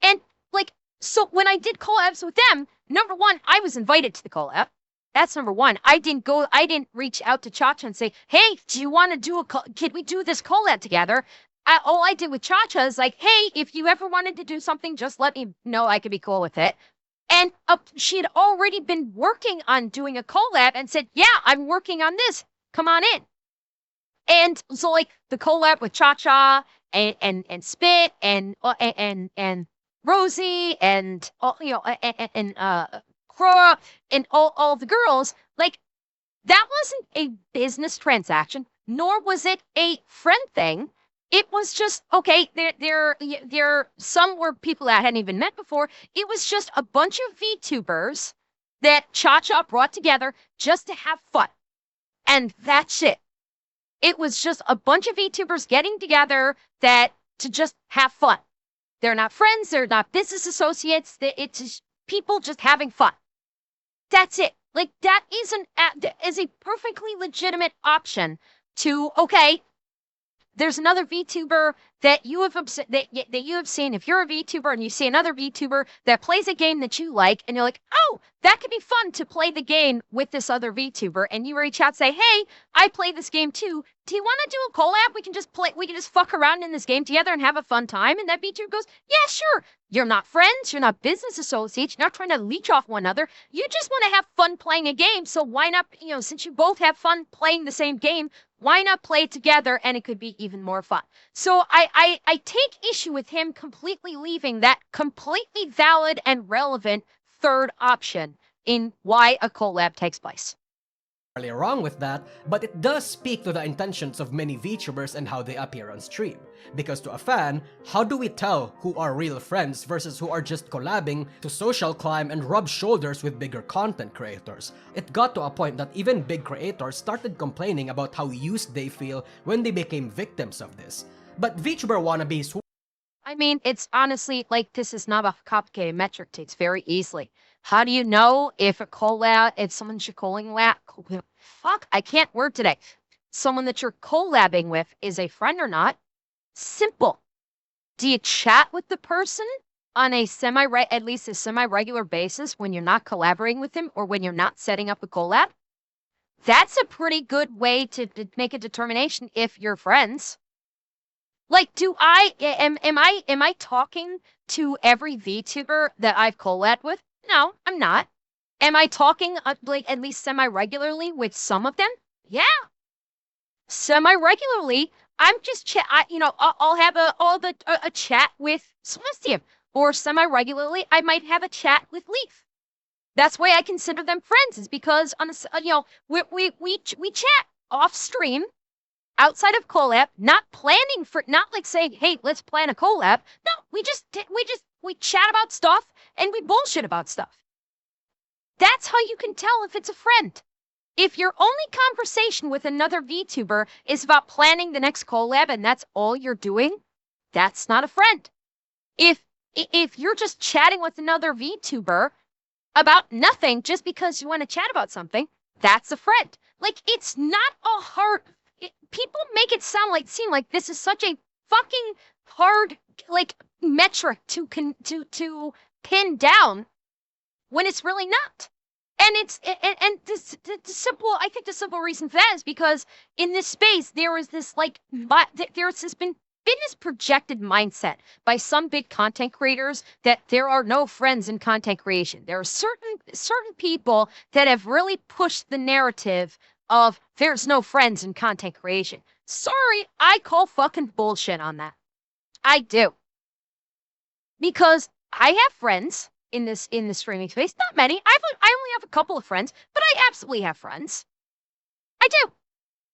And like, so when I did collabs with them, number one, I was invited to the collab. That's number one. I didn't reach out to Cha Cha and say, hey, do you want to do can we do this collab together? All I did with Cha Cha is like, hey, if you ever wanted to do something, just let me know. I could be cool with it. And she had already been working on doing a collab and said, yeah, I'm working on this. Come on in. And so like the collab with Cha Cha and Spit and Rosie and Cora and all the girls, like that wasn't a business transaction, nor was it a friend thing. It was just okay. There some were people that I hadn't even met before. It was just a bunch of VTubers that Cha Cha brought together just to have fun, and that's it. It was just a bunch of VTubers getting together that to just have fun. They're not friends. They're not business associates. It's just people just having fun. That's it. Like that is a perfectly legitimate option to okay. There's another VTuber that you have that you have seen. If you're a VTuber and you see another VTuber that plays a game that you like, and you're like, oh, that could be fun to play the game with this other VTuber, and you reach out and say, hey, I play this game too. Do you want to do a collab? We can just play. We can just fuck around in this game together and have a fun time. And that VTuber goes, yeah, sure. You're not friends. You're not business associates. You're not trying to leech off one another. You just want to have fun playing a game. So why not? Since you both have fun playing the same game, why not play it together and it could be even more fun? So I take issue with him completely leaving that completely valid and relevant third option in why a collab takes place. Wrong with that, but it does speak to the intentions of many VTubers and how they appear on stream. Because to a fan, how do we tell who are real friends versus who are just collabing to social climb and rub shoulders with bigger content creators? It got to a point that even big creators started complaining about how used they feel when they became victims of this. But VTuber wannabes who I mean, it's honestly like this is not a complicated metric. It's very easily. How do you know if if someone's you're fuck, I can't word today. Someone that you're collabing with is a friend or not? Simple. Do you chat with the person on a at least a semi-regular basis when you're not collaborating with them or when you're not setting up a collab? That's a pretty good way to make a determination if you're friends. Like, am I talking to every VTuber that I've collabed with? No, I'm not. Am I talking like at least semi-regularly with some of them? Yeah, semi-regularly. I'm just I'll have a chat with Celestium, or semi-regularly I might have a chat with Leaf. That's why I consider them friends. Is because on we chat off stream. Outside of collab, not like saying, hey, let's plan a collab. No, we chat about stuff and we bullshit about stuff. That's how you can tell if it's a friend. If your only conversation with another VTuber is about planning the next collab and that's all you're doing, that's not a friend. If you're just chatting with another VTuber about nothing just because you want to chat about something, that's a friend. Like, it's not a hard... People make it seem like this is such a fucking hard metric to pin down when it's really not. And the simple I think the simple reason for that is because in this space there's this projected mindset by some big content creators that there are no friends in content creation. There are certain people that have really pushed the narrative of there's no friends in content creation. Sorry, I call fucking bullshit on that. I do. Because I have friends in the streaming space. Not many. I only have a couple of friends, but I absolutely have friends. I do.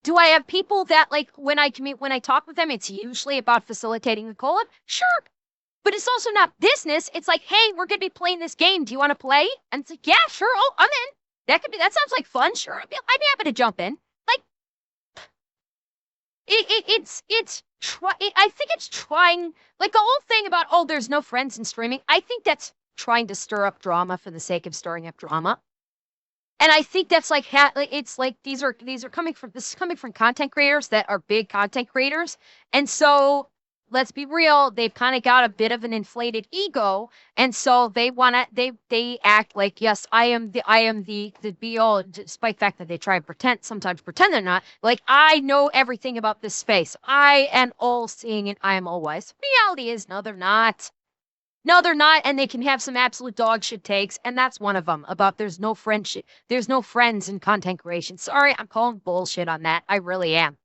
Do I have people that when I talk with them, it's usually about facilitating the collab? Sure. But it's also not business. It's like, hey, we're gonna be playing this game. Do you want to play? And it's like, yeah, sure. Oh, I'm in. That sounds like fun. Sure, I'd be happy to jump in. Like, I think it's trying, like the whole thing about, oh, there's no friends in streaming. I think that's trying to stir up drama for the sake of stirring up drama. And I think that's it's like this is coming from content creators that are big content creators. And so let's be real, they've kind of got a bit of an inflated ego, and so they they act like, yes, I am the be all, despite the fact that they try and sometimes pretend they're not. Like, I know everything about this space. I am all seeing and I am all wise. Reality is, no, they're not. No, they're not, and they can have some absolute dog shit takes, and that's one of them, about there's no friendship, there's no friends in content creation. Sorry, I'm calling bullshit on that. I really am.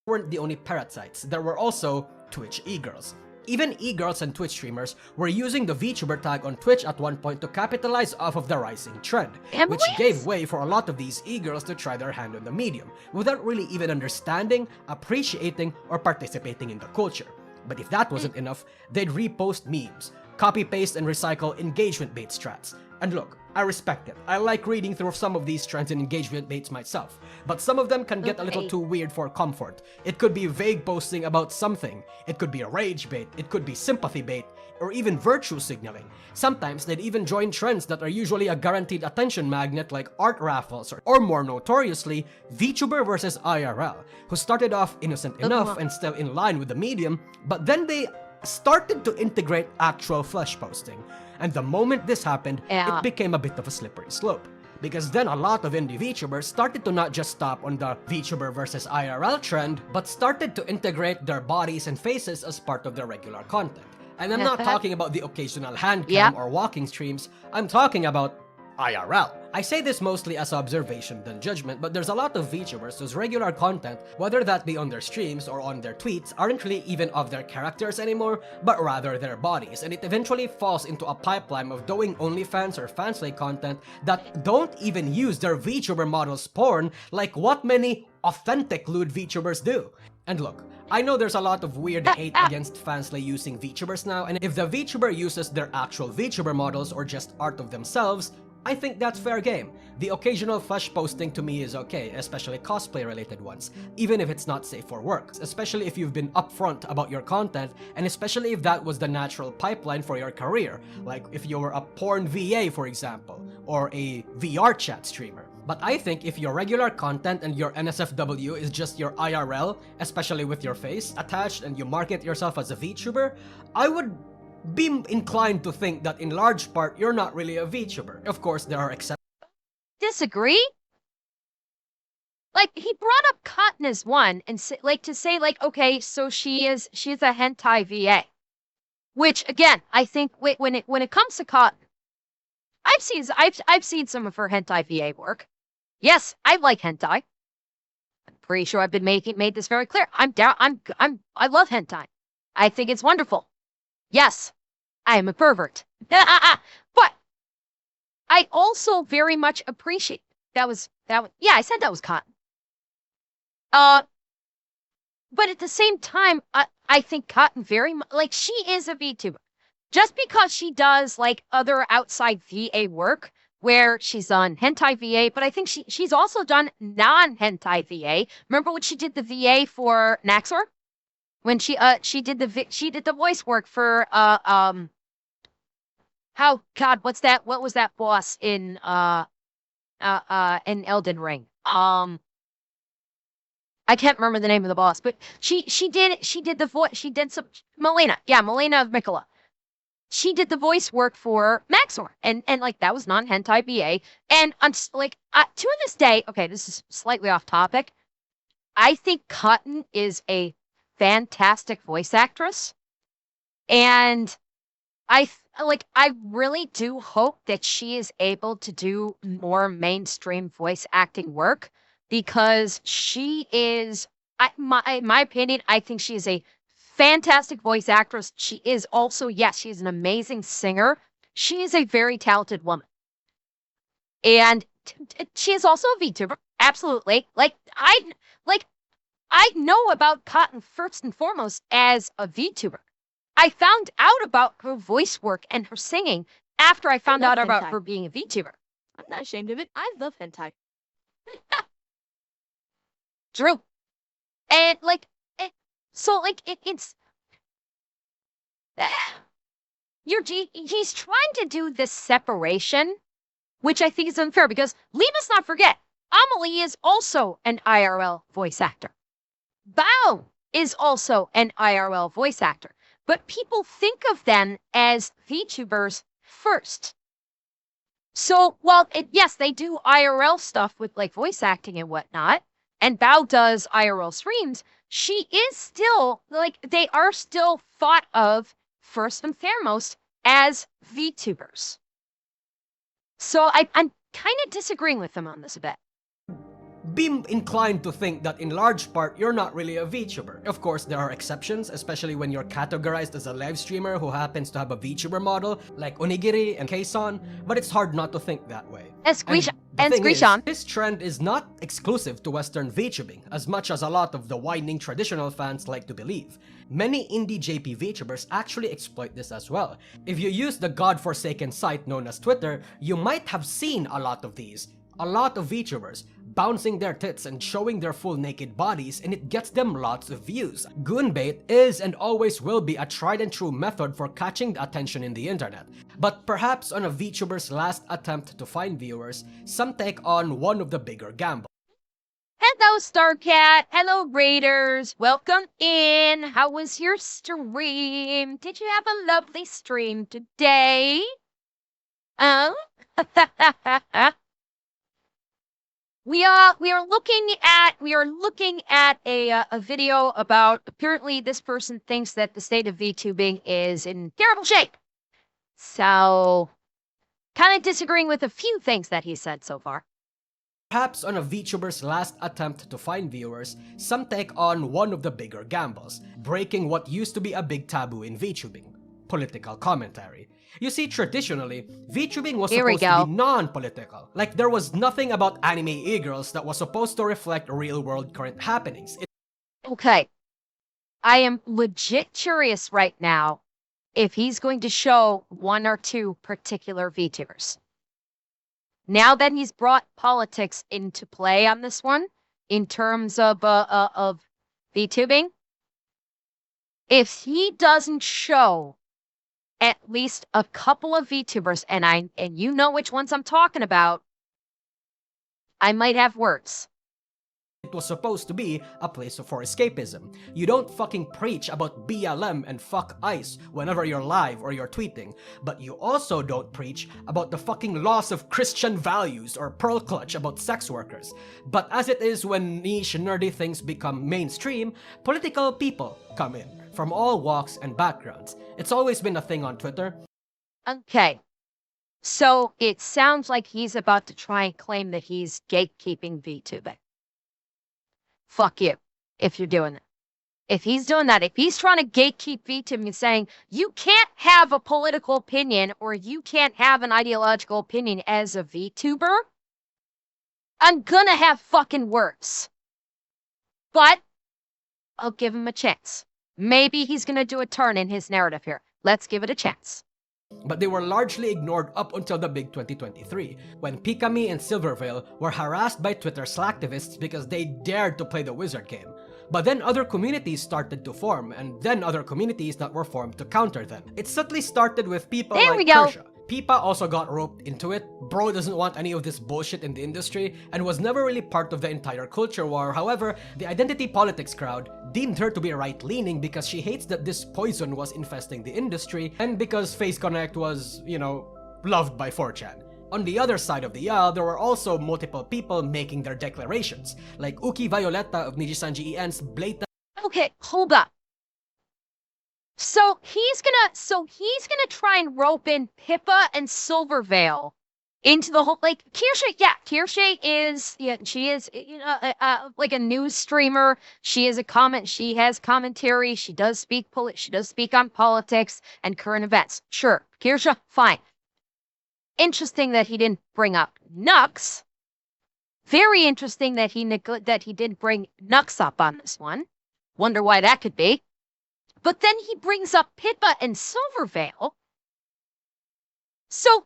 Weren't the only parasites. There were also Twitch e-girls. Even e-girls and Twitch streamers were using the VTuber tag on Twitch at one point to capitalize off of the rising trend, which gave way for a lot of these e-girls to try their hand on the medium, without really even understanding, appreciating, or participating in the culture. But if that wasn't enough, they'd repost memes, copy-paste and recycle engagement bait strats. And look, I respect it. I like reading through some of these trends and engagement baits myself, but some of them can get a little too weird for comfort. It could be vague posting about something, it could be a rage bait, it could be sympathy bait, or even virtue signaling. Sometimes they'd even join trends that are usually a guaranteed attention magnet like art raffles, or more notoriously, VTuber versus IRL, who started off innocent enough and still in line with the medium, but then they started to integrate actual flesh posting. And the moment this happened, it became a bit of a slippery slope. Because then a lot of indie VTubers started to not just stop on the VTuber versus IRL trend, but started to integrate their bodies and faces as part of their regular content. And I'm not talking about the occasional hand cam or walking streams, I'm talking about IRL. I say this mostly as observation than judgment, but there's a lot of VTubers whose regular content, whether that be on their streams or on their tweets, aren't really even of their characters anymore, but rather their bodies, and it eventually falls into a pipeline of doing OnlyFans or fanslay content that don't even use their VTuber models' porn like what many authentic lewd VTubers do. And look, I know there's a lot of weird hate against fanslay using VTubers now, and if the VTuber uses their actual VTuber models or just art of themselves, I think that's fair game. The occasional flesh posting to me is okay, especially cosplay related ones, even if it's not safe for work, especially if you've been upfront about your content, and especially if that was the natural pipeline for your career, like if you were a porn VA for example, or a VR chat streamer. But I think if your regular content and your NSFW is just your IRL, especially with your face attached and you market yourself as a VTuber, I would be inclined to think that in large part you're not really a VTuber. Of course, there are exceptions. Disagree? Like, he brought up Cotton as one, and to say okay, so she's a hentai VA, which again, I think when it comes to Cotton, I've seen some of her hentai VA work. Yes, I like hentai. I'm pretty sure I've made this very clear. I love hentai. I think it's wonderful. Yes, I am a pervert. But I also very much appreciate that was yeah, I said that was Cotton. But at the same time, I think Cotton very much, like, she is a VTuber. Just because she does like other outside VA work where she's on hentai VA, but I think she's also done non-hentai VA. Remember when she did the VA for Naxor? When she did the voice work for what was that boss in Elden Ring? I can't remember the name of the boss, but she did the voice. She did some Melina of Mikola. She did the voice work for Maxor, and like that was non-hentai VA. And to this day, okay, this is slightly off topic. I think Cotton is a fantastic voice actress, and I really do hope that she is able to do more mainstream voice acting work, because she is, in my opinion, I think she is a fantastic voice actress. She is also, yes, she is an amazing singer. She is a very talented woman, and she is also a VTuber. Absolutely, I know about Cotton first and foremost as a VTuber. I found out about her voice work and her singing after I found out about her being a VTuber. I'm not ashamed of it. I love hentai. True. And it's he's trying to do this separation, which I think is unfair, because let's not forget, Amelie is also an IRL voice actor. Bao is also an IRL voice actor, but people think of them as VTubers first. So while yes, they do IRL stuff with like voice acting and whatnot, and Bao does IRL streams, she is still, they are still thought of first and foremost as VTubers. So I'm kind of disagreeing with them on this a bit. be inclined to think that in large part you're not really a VTuber. Of course, there are exceptions, especially when you're categorized as a live streamer who happens to have a VTuber model like Onigiri and Kayson, but it's hard not to think that way. And Squeeze The thing is, on. this trend is not exclusive to Western VTubing, as much as a lot of the whining traditional fans like to believe. Many indie JP VTubers actually exploit this as well. If you use the godforsaken site known as Twitter, you might have seen a lot of these. A lot of VTubers bouncing their tits and showing their full naked bodies, and it gets them lots of views. Goonbait is and always will be a tried and true method for catching the attention in the internet. But perhaps on a VTuber's last attempt to find viewers, some take on one of the bigger gambles. Hello, Starcat. Hello, Raiders. Welcome in. How was your stream? Did you have a lovely stream today? Oh? We are looking at a video about, apparently this person thinks that the state of VTubing is in terrible shape. So, kind of disagreeing with a few things that he said so far. Perhaps on a VTuber's last attempt to find viewers, some take on one of the bigger gambles, breaking what used to be a big taboo in VTubing: political commentary. You see, traditionally, VTubing was supposed to be non-political. Like, there was nothing about anime e-girls that was supposed to reflect real-world current happenings. Okay. I am legit curious right now if he's going to show one or two particular VTubers. Now that he's brought politics into play on this one, in terms of VTubing, if he doesn't show at least a couple of VTubers, and you know which ones I'm talking about, I might have words. It was supposed to be a place for escapism. You don't fucking preach about BLM and fuck ICE whenever you're live or you're tweeting, but you also don't preach about the fucking loss of Christian values or pearl clutch about sex workers. But as it is when niche nerdy things become mainstream, political people come in, from all walks and backgrounds. It's always been a thing on Twitter. Okay. So it sounds like he's about to try and claim that he's gatekeeping VTubing. Fuck you, if you're doing that. If he's doing that, if he's trying to gatekeep VTubing and saying, you can't have a political opinion or you can't have an ideological opinion as a VTuber, I'm gonna have fucking words. But I'll give him a chance. Maybe he's gonna do a turn in his narrative here. Let's give it a chance. But they were largely ignored up until the big 2023, when Pikami and Silvervale were harassed by Twitter slacktivists because they dared to play the wizard game. But then other communities started to form, and then other communities that were formed to counter them. It subtly started with people like Kersha. Pipa also got roped into it. Bro doesn't want any of this bullshit in the industry and was never really part of the entire culture war. However, the identity politics crowd deemed her to be right-leaning because she hates that this poison was infesting the industry and because Face Connect was, you know, loved by 4chan. On the other side of the aisle, there were also multiple people making their declarations, like Uki Violetta of Nijisanji EN's blatant— Okay, hold up. So he's gonna try and rope in Pippa and Silvervale into the whole, like, Kirsche is, she is, you know, like a news streamer. She has commentary. She does speak on politics and current events. Sure, Kirsche, fine. Interesting that he didn't bring up Nux. Very interesting that he didn't bring Nux up on this one. Wonder why that could be. But then he brings up Pippa and Silvervale. So,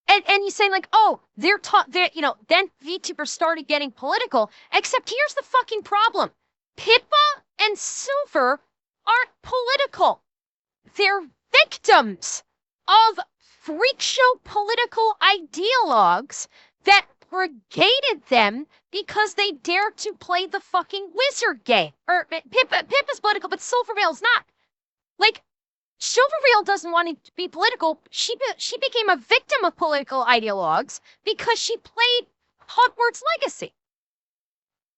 and he's saying like, oh, then VTubers started getting political. Except here's the fucking problem. Pippa and Silver aren't political. They're victims of freak show political ideologues that brigaded them because they dared to play the fucking wizard game. Or Pippa's political, but Silvervale's not. Like, Silvervale doesn't want to be political. She became a victim of political ideologues because she played Hogwarts Legacy.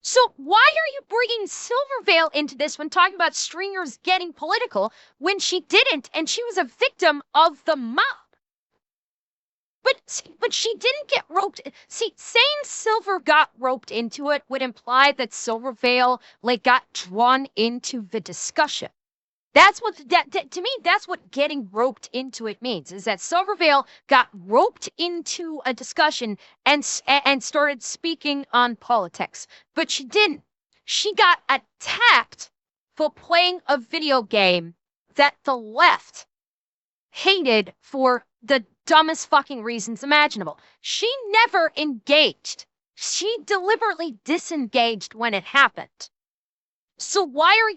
So why are you bringing Silvervale into this when talking about streamers getting political when she didn't and she was a victim of the mob? But she didn't get roped. See, saying Silver got roped into it would imply that Silvervale like got drawn into the discussion. That's what that to me. That's what getting roped into it means. Is that Silvervale got roped into a discussion and started speaking on politics, but she didn't. She got attacked for playing a video game that the left hated for the dumbest fucking reasons imaginable. She never engaged. She deliberately disengaged when it happened. So why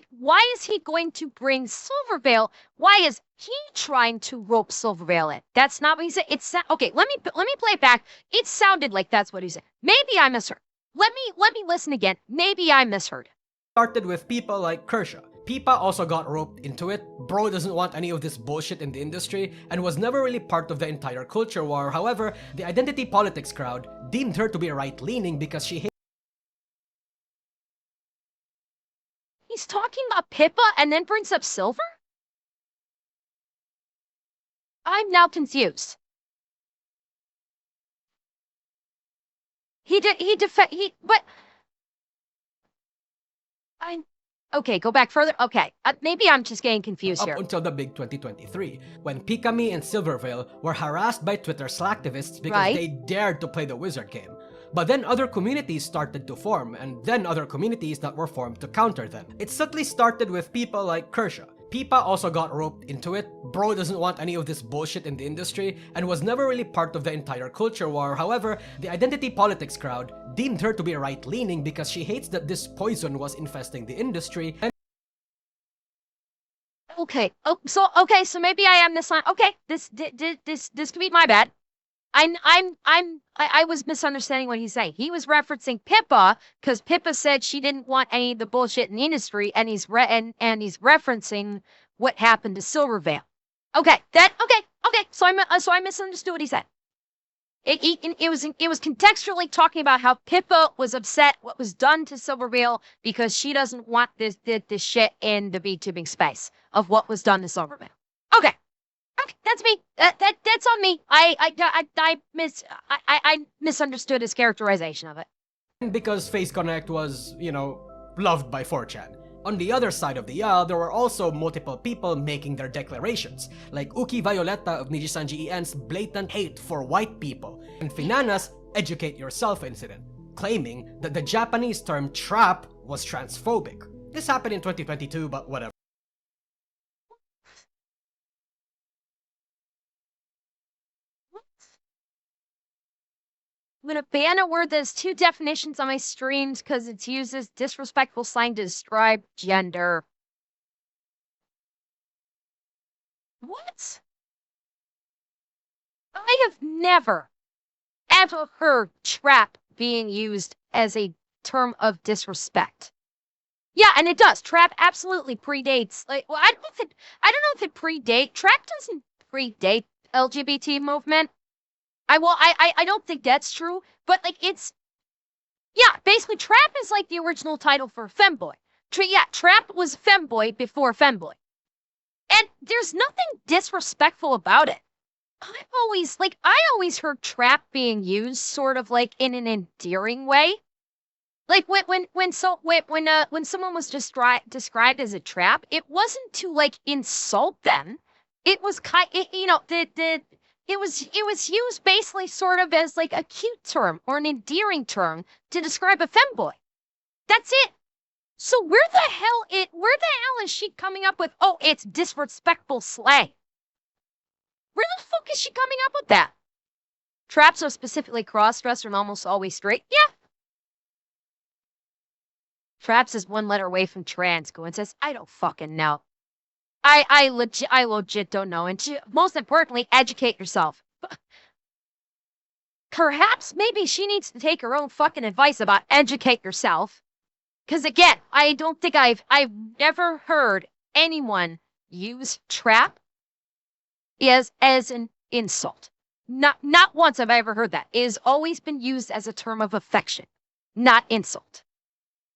is he going to bring Silvervale? Why is he trying to rope Silvervale in? That's not what he said. It's okay. Let me play it back. It sounded like that's what he said. Maybe I misheard. Let me listen again. Maybe I misheard. Started with people like Kershaw. Pipa also got roped into it. Bro doesn't want any of this bullshit in the industry and was never really part of the entire culture war. However, the identity politics crowd deemed her to be right-leaning because she He's talking about Pippa and then brings up Silver? I'm now confused. Okay, go back further. Okay, maybe I'm just getting confused up here. until the big 2023, when Pikami and Silvervale were harassed by Twitter slacktivists because they dared to play the wizard game. But then other communities started to form, and then other communities that were formed to counter them. It subtly started with people like Kershaw. Pipa also got roped into it. Bro doesn't want any of this bullshit in the industry and was never really part of the entire culture war. However, the identity politics crowd deemed her to be right-leaning because she hates that this poison was infesting the industry. And Okay. So maybe I am misleading. Okay, this could be my bad. I was misunderstanding what he's saying. He was referencing Pippa because Pippa said she didn't want any of the bullshit in the industry, and he's referencing what happened to Silvervale. Okay, okay. So I misunderstood what he said. It was contextually talking about how Pippa was upset what was done to Silvervale because she doesn't want this shit in the VTubing space of what was done to Silvervale. Okay. Okay, that's me. That's on me. I misunderstood his characterization of it. because Face Connect was, you know, loved by 4chan. On the other side of the aisle, there were also multiple people making their declarations, like Uki Violetta of Nijisanji EN's blatant hate for white people, and Finana's Educate Yourself incident, claiming that the Japanese term trap was transphobic. This happened in 2022, but whatever. I'm gonna ban a word that has two definitions on my streams because it uses disrespectful slang to describe gender. What? I have never, ever heard trap being used as a term of disrespect. Yeah, and it does. Trap absolutely predates. Like, well, I don't know if it predate. Trap doesn't predate LGBT movement. I don't think that's true, but like yeah, basically Trap is like the original title for femboy. Trap was femboy before femboy. And there's nothing disrespectful about it. I always heard trap being used sort of like in an endearing way. Like when someone was described as a trap, it wasn't to like insult them. It was it was used basically sort of as like a cute term or an endearing term to describe a femboy. That's it. So where the hell is she coming up with, oh, it's disrespectful slang? Where the fuck is she coming up with that? Traps are specifically cross-dressed and almost always straight. Yeah. Traps is one letter away from trans. Coincidence? I don't fucking know. I legit don't know. And most importantly, educate yourself. Perhaps maybe she needs to take her own fucking advice about educate yourself. Because again, I don't think I've never heard anyone use trap as an insult. Not once have I ever heard that. It has always been used as a term of affection, not insult.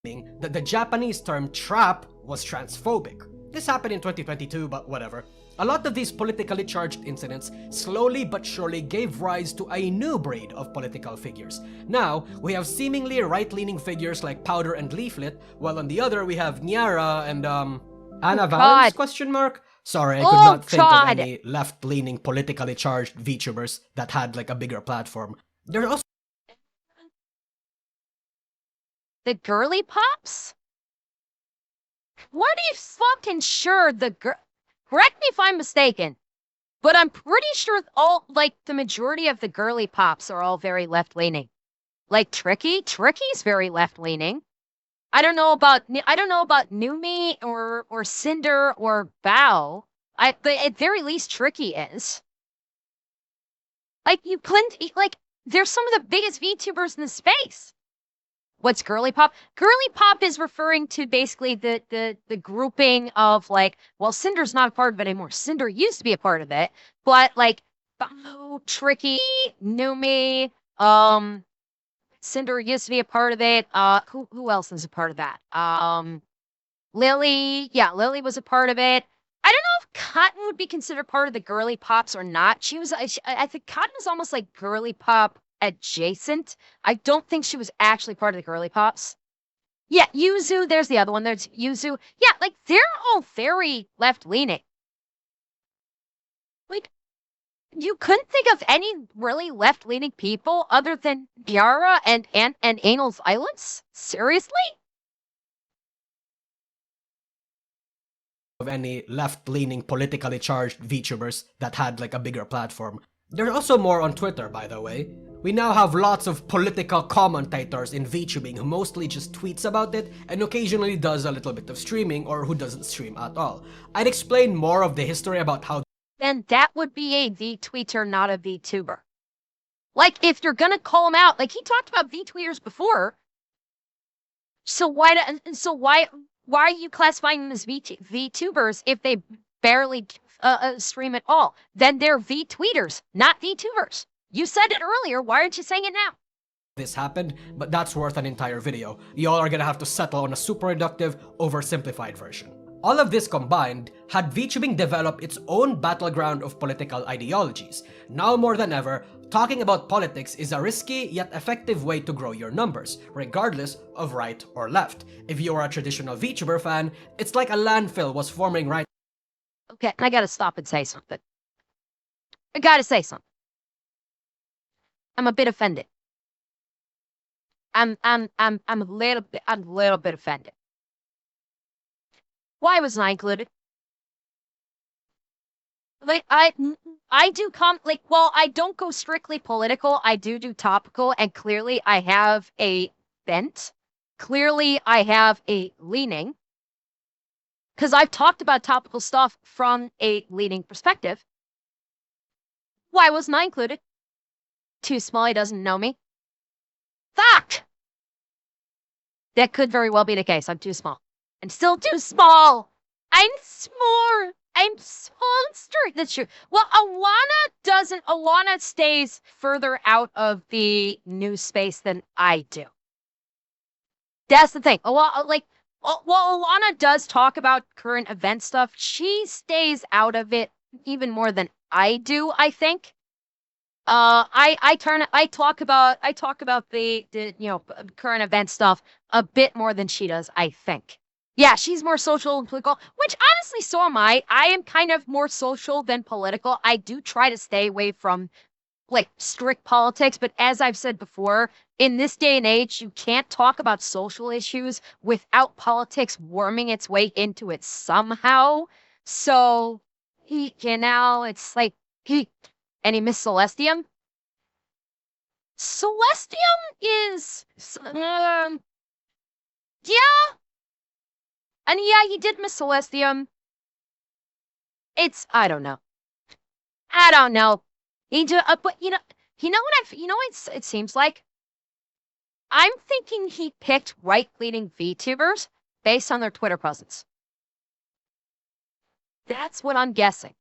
That the Japanese term trap was transphobic. This happened in 2022, but whatever. A lot of these politically charged incidents slowly but surely gave rise to a new breed of political figures. Now, we have seemingly right-leaning figures like Powder and Leaflet, while on the other we have Nyara and Anna Valens, question mark? Sorry, I could not think of any left-leaning politically charged VTubers that had like a bigger platform. There are also The girly pops? What are you fucking sure the correct me if I'm mistaken, but I'm pretty sure the majority of the girly pops are all very left-leaning. Like Tricky's very left-leaning. I don't know about Numi or Cinder or Bao. But at very least Tricky is. Like you couldn't they're some of the biggest VTubers in the space. What's girly pop? Girly pop is referring to basically the grouping of well, Cinder's not a part of it anymore. Cinder used to be a part of it, but Bao, Tricky, Numi, Cinder used to be a part of it. Who else is a part of that? Lily. Yeah, Lily was a part of it. I don't know if Cotton would be considered part of the girly pops or not. I think Cotton was almost like girly pop adjacent. I don't think she was actually part of the girly pops. Yeah, Yuzu, there's the other one. There's Yuzu. Yeah, they're all very left-leaning. You couldn't think of any really left-leaning people other than Yara and Anal's Islands? Seriously? of any left-leaning politically charged VTubers that had like a bigger platform. There are also more on Twitter, by the way. We now have lots of political commentators in Vtubing who mostly just tweets about it and occasionally does a little bit of streaming or who doesn't stream at all. I'd explain more of the history about how then that would be a V-tweeter, not a VTuber. If you're gonna call him out, he talked about V-tweeters before. So why are you classifying them as VTubers if they barely stream at all? Then they're V-tweeters, not VTubers. You said it earlier, why aren't you saying it now? this happened, but that's worth an entire video. Y'all are gonna have to settle on a super reductive, oversimplified version. All of this combined had VTubing develop its own battleground of political ideologies. Now more than ever, talking about politics is a risky yet effective way to grow your numbers, regardless of right or left. If you are a traditional VTuber fan, it's like a landfill was forming right. Okay, I gotta stop and say something. I gotta say something. I'm a bit offended. I'm a little bit offended. Why wasn't I included? I do well, I don't go strictly political. I do topical, and clearly I have a bent. Clearly I have a leaning. Because I've talked about topical stuff from a leaning perspective. Why wasn't I included? Too small, he doesn't know me. Fuck! That could very well be the case. I'm too small. I'm still too small. I'm small. I'm smallster. That's true. Well, Alana stays further out of the news space than I do. That's the thing. Alana does talk about current event stuff. She stays out of it even more than I do, I think. I talk about the current event stuff a bit more than she does, I think. Yeah, she's more social and political, which honestly, so am I. I am kind of more social than political. I do try to stay away from strict politics, but as I've said before, in this day and age, you can't talk about social issues without politics worming its way into it somehow. So, it's any Miss Celestium? Celestium is, yeah. And yeah, he did Miss Celestium. I don't know. He do, but it seems like? I'm thinking he picked right-leaning VTubers based on their Twitter presence. That's what I'm guessing.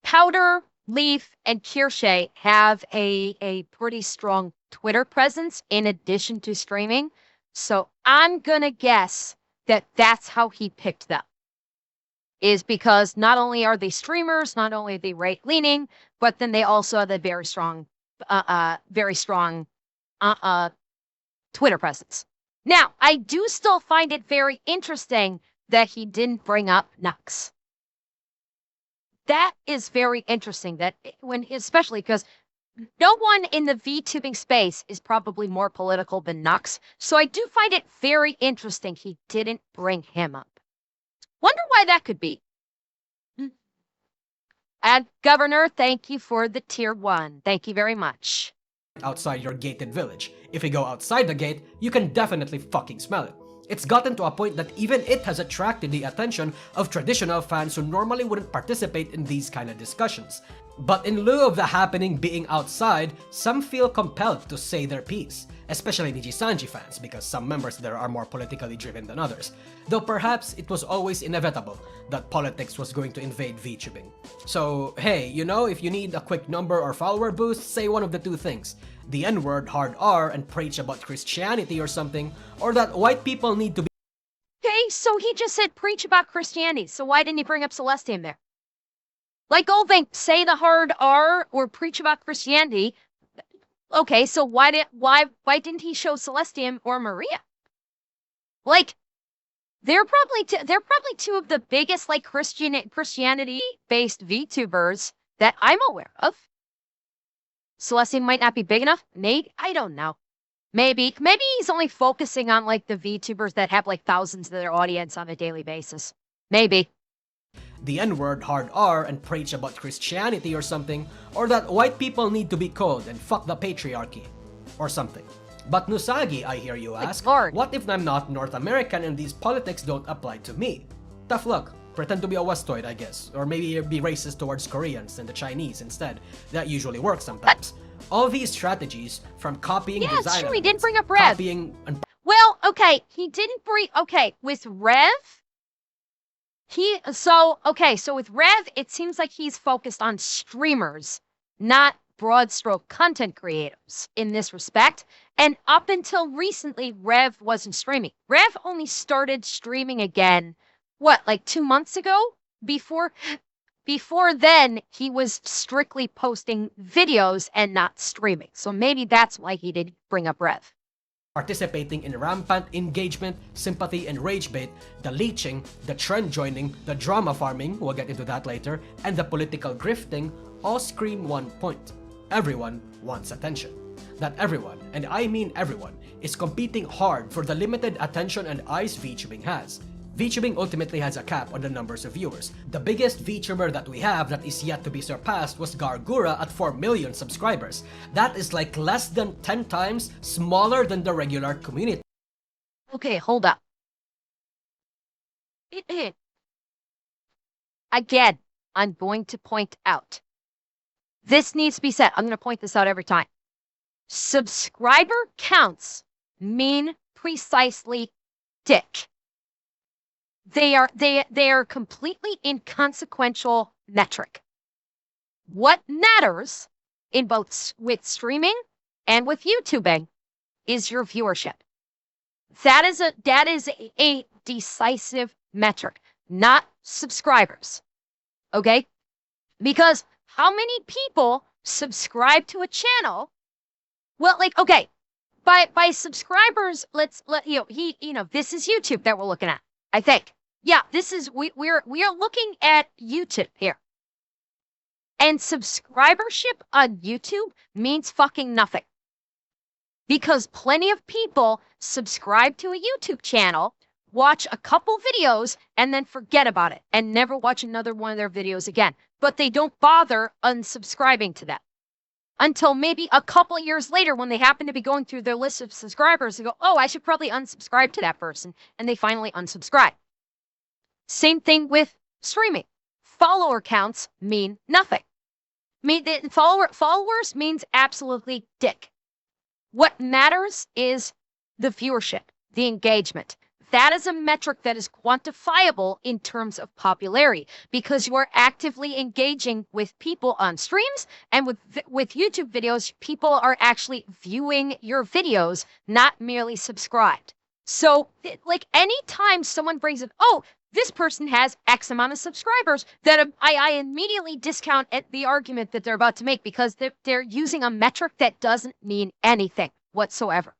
Powder, Leaf, and Kirsche have a pretty strong Twitter presence in addition to streaming. So I'm gonna guess that that's how he picked them. Is because not only are they streamers, not only are they right-leaning, but then they also have a very strong Twitter presence. Now, I do still find it very interesting that he didn't bring up Nux. That is very interesting. That especially because no one in the VTubing space is probably more political than Nux. So I do find it very interesting he didn't bring him up. Wonder why that could be. And Governor, thank you for the tier 1. Thank you very much. Outside your gated village. If you go outside the gate, you can definitely fucking smell it. It's gotten to a point that even it has attracted the attention of traditional fans who normally wouldn't participate in these kind of discussions. But in lieu of the happening being outside, some feel compelled to say their piece, especially Nijisanji fans because some members there are more politically driven than others, though perhaps it was always inevitable that politics was going to invade VTubing. So hey, you know, if you need a quick number or follower boost, say one of the two things. The N-word hard R and preach about Christianity or something, or that white people need to be— Okay, so he just said preach about Christianity, so why didn't he bring up Celestium there? Like, oh, they say the hard R or preach about Christianity. Okay, so why didn't he show Celestium or Maria? Like, they're probably two of the biggest like Christianity-based VTubers that I'm aware of. Celestium might not be big enough. Maybe, I don't know. Maybe he's only focusing on like the VTubers that have like thousands of their audience on a daily basis. Maybe. The N-word hard R and preach about Christianity or something, or that white people need to be cold and fuck the patriarchy, or something. But Nusagi, I hear you ask, what if I'm not North American and these politics don't apply to me? Tough luck. Pretend to be a Westoid, I guess, or maybe be racist towards Koreans and the Chinese instead. That usually works sometimes. All these strategies, from copying design, he didn't bring up Rev. Well, okay, he didn't bring. Okay, with Rev. So with Rev, it seems like he's focused on streamers, not broad stroke content creators in this respect. And up until recently, Rev wasn't streaming. Rev only started streaming again, what, like 2 months ago? Before then, he was strictly posting videos and not streaming. So maybe that's why he didn't bring up Rev. Participating in rampant engagement, sympathy, and rage bait, the leeching, the trend joining, the drama farming, we'll get into that later, and the political grifting all scream one point. Everyone wants attention. That everyone, and I mean everyone, is competing hard for the limited attention and eyes VTubing has. VTubing ultimately has a cap on the numbers of viewers. The biggest VTuber that we have that is yet to be surpassed was Gargura at 4 million subscribers. That is like less than 10 times smaller than the regular community. Okay, hold up. Again, I'm going to point out. This needs to be said. I'm going to point this out every time. Subscriber counts mean precisely dick. They are completely inconsequential metric. What matters in both with streaming and with YouTubing is your viewership. That is a decisive metric, not subscribers. Okay? Because how many people subscribe to a channel? Well, like, okay, by subscribers, this is YouTube that we're looking at, I think. Yeah, this is we are looking at YouTube here. And subscribership on YouTube means fucking nothing. Because plenty of people subscribe to a YouTube channel, watch a couple videos, and then forget about it and never watch another one of their videos again. But they don't bother unsubscribing to them until maybe a couple years later when they happen to be going through their list of subscribers and go, oh, I should probably unsubscribe to that person. And they finally unsubscribe. Same thing with streaming. Follower counts mean nothing. Followers means absolutely dick. What matters is the viewership, the engagement. That is a metric that is quantifiable in terms of popularity because you are actively engaging with people on streams, and with YouTube videos, people are actually viewing your videos, not merely subscribed. So, like, anytime someone brings up, oh, this person has X amount of subscribers, that I immediately discount the argument that they're about to make because they're using a metric that doesn't mean anything whatsoever.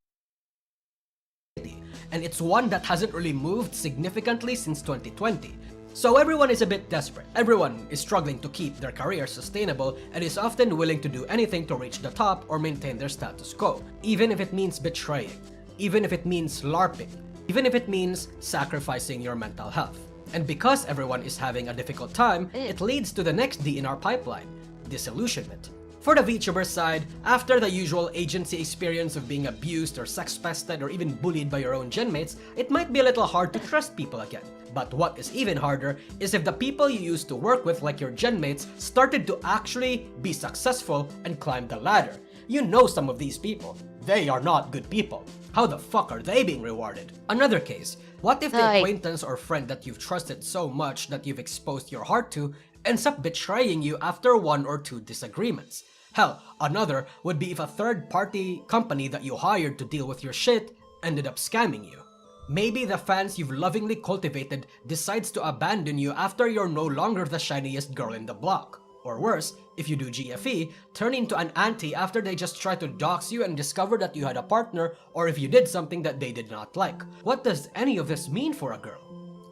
And it's one that hasn't really moved significantly since 2020. So everyone is a bit desperate. Everyone is struggling to keep their career sustainable and is often willing to do anything to reach the top or maintain their status quo, even if it means betraying, even if it means LARPing, even if it means sacrificing your mental health. And because everyone is having a difficult time, it leads to the next D in our pipeline, disillusionment. For the VTuber side, after the usual agency experience of being abused or sex-pested or even bullied by your own genmates, it might be a little hard to trust people again. But what is even harder is if the people you used to work with, like your genmates, started to actually be successful and climb the ladder. You know some of these people. They are not good people. How the fuck are they being rewarded? Another case, what if the acquaintance or friend that you've trusted so much that you've exposed your heart to ends up betraying you after 1 or 2 disagreements? Hell, another would be if a third-party company that you hired to deal with your shit ended up scamming you. Maybe the fans you've lovingly cultivated decides to abandon you after you're no longer the shiniest girl in the block. Or worse, if you do GFE, turn into an auntie after they just try to dox you and discover that you had a partner, or if you did something that they did not like. What does any of this mean for a girl?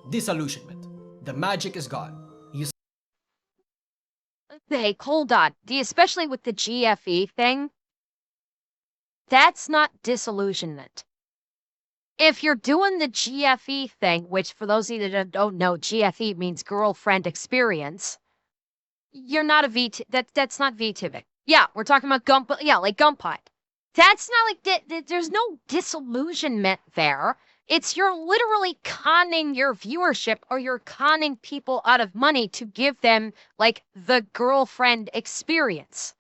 Disillusionment. The magic is gone. Hey, hold on. Especially with the GFE thing, that's not disillusionment. If you're doing the GFE thing, which for those of you that don't know, GFE means girlfriend experience, you're not a that's not VTubing. Yeah, we're talking about like Gunpie. That's not like, there's no disillusionment there. It's you're literally conning your viewership or you're conning people out of money to give them, like, the girlfriend experience.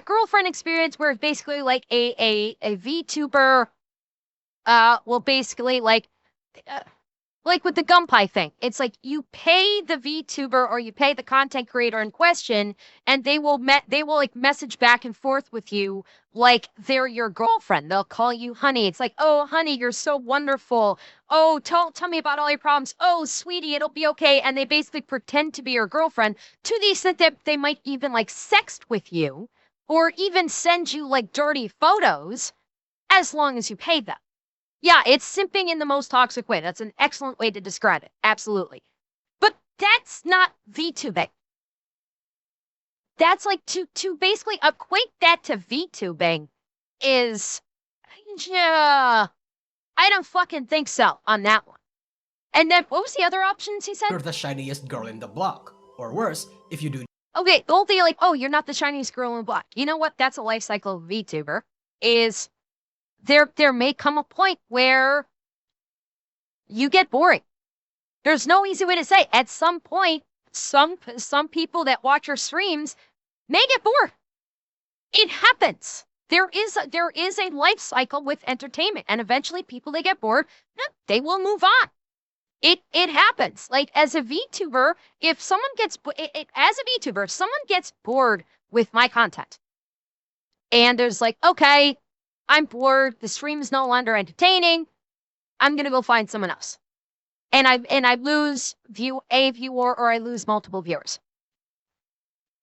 Girlfriend experience where basically, like, a VTuber, will basically, like with the Gunpie thing, it's like you pay the VTuber or you pay the content creator in question, and they will like message back and forth with you like they're your girlfriend. They'll call you honey. It's like, oh honey, you're so wonderful. Oh, tell me about all your problems. Oh sweetie, it'll be okay. And they basically pretend to be your girlfriend to the extent that they might even like sext with you or even send you like dirty photos as long as you pay them. Yeah, it's simping in the most toxic way. That's an excellent way to describe it. Absolutely. But that's not VTubing. That's like to basically equate that to VTubing is, yeah, I don't fucking think so on that one. And then what was the other options he said? You're the shiniest girl in the block. Or worse, if you do okay, the whole thing like, oh, you're not the shiniest girl in the block. You know what? That's a life cycle of VTuber is there may come a point where you get boring. There's no easy way to say. At some point, some people that watch your streams may get bored. It happens. There is a life cycle with entertainment, and eventually people that get bored, they will move on. It happens. Like as a VTuber, if someone gets if someone gets bored with my content, and there's like, okay, I'm bored, the stream is no longer entertaining, I'm gonna go find someone else. And I lose a viewer or I lose multiple viewers.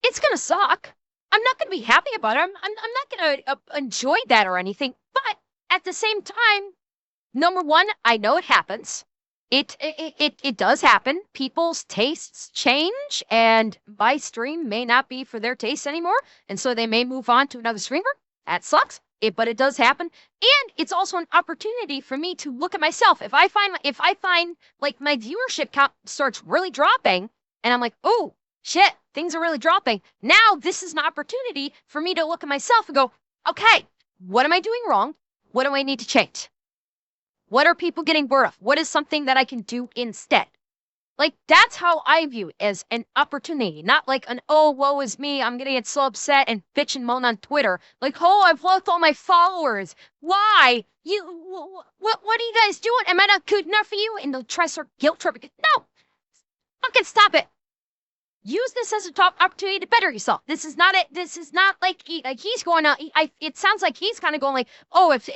It's gonna suck. I'm not gonna be happy about it. I'm not gonna enjoy that or anything. But at the same time, number one, I know it happens. It does happen. People's tastes change, and my stream may not be for their taste anymore, and so they may move on to another streamer. That sucks. But it does happen, and it's also an opportunity for me to look at myself. If I find like my viewership count starts really dropping, and I'm like, oh shit, things are really dropping. Now this is an opportunity for me to look at myself and go, okay, what am I doing wrong? What do I need to change? What are people getting bored of? What is something that I can do instead? Like, that's how I view it, as an opportunity, not like an, oh, woe is me, I'm gonna get so upset and bitch and moan on Twitter. Like, oh, I've lost all my followers. Why? What are you guys doing? Am I not good enough for you? And they'll try to start guilt tripping. No! Fucking stop it. Use this as a top opportunity to better yourself. This is not like he's going out. It sounds like he's kind of going like, oh, if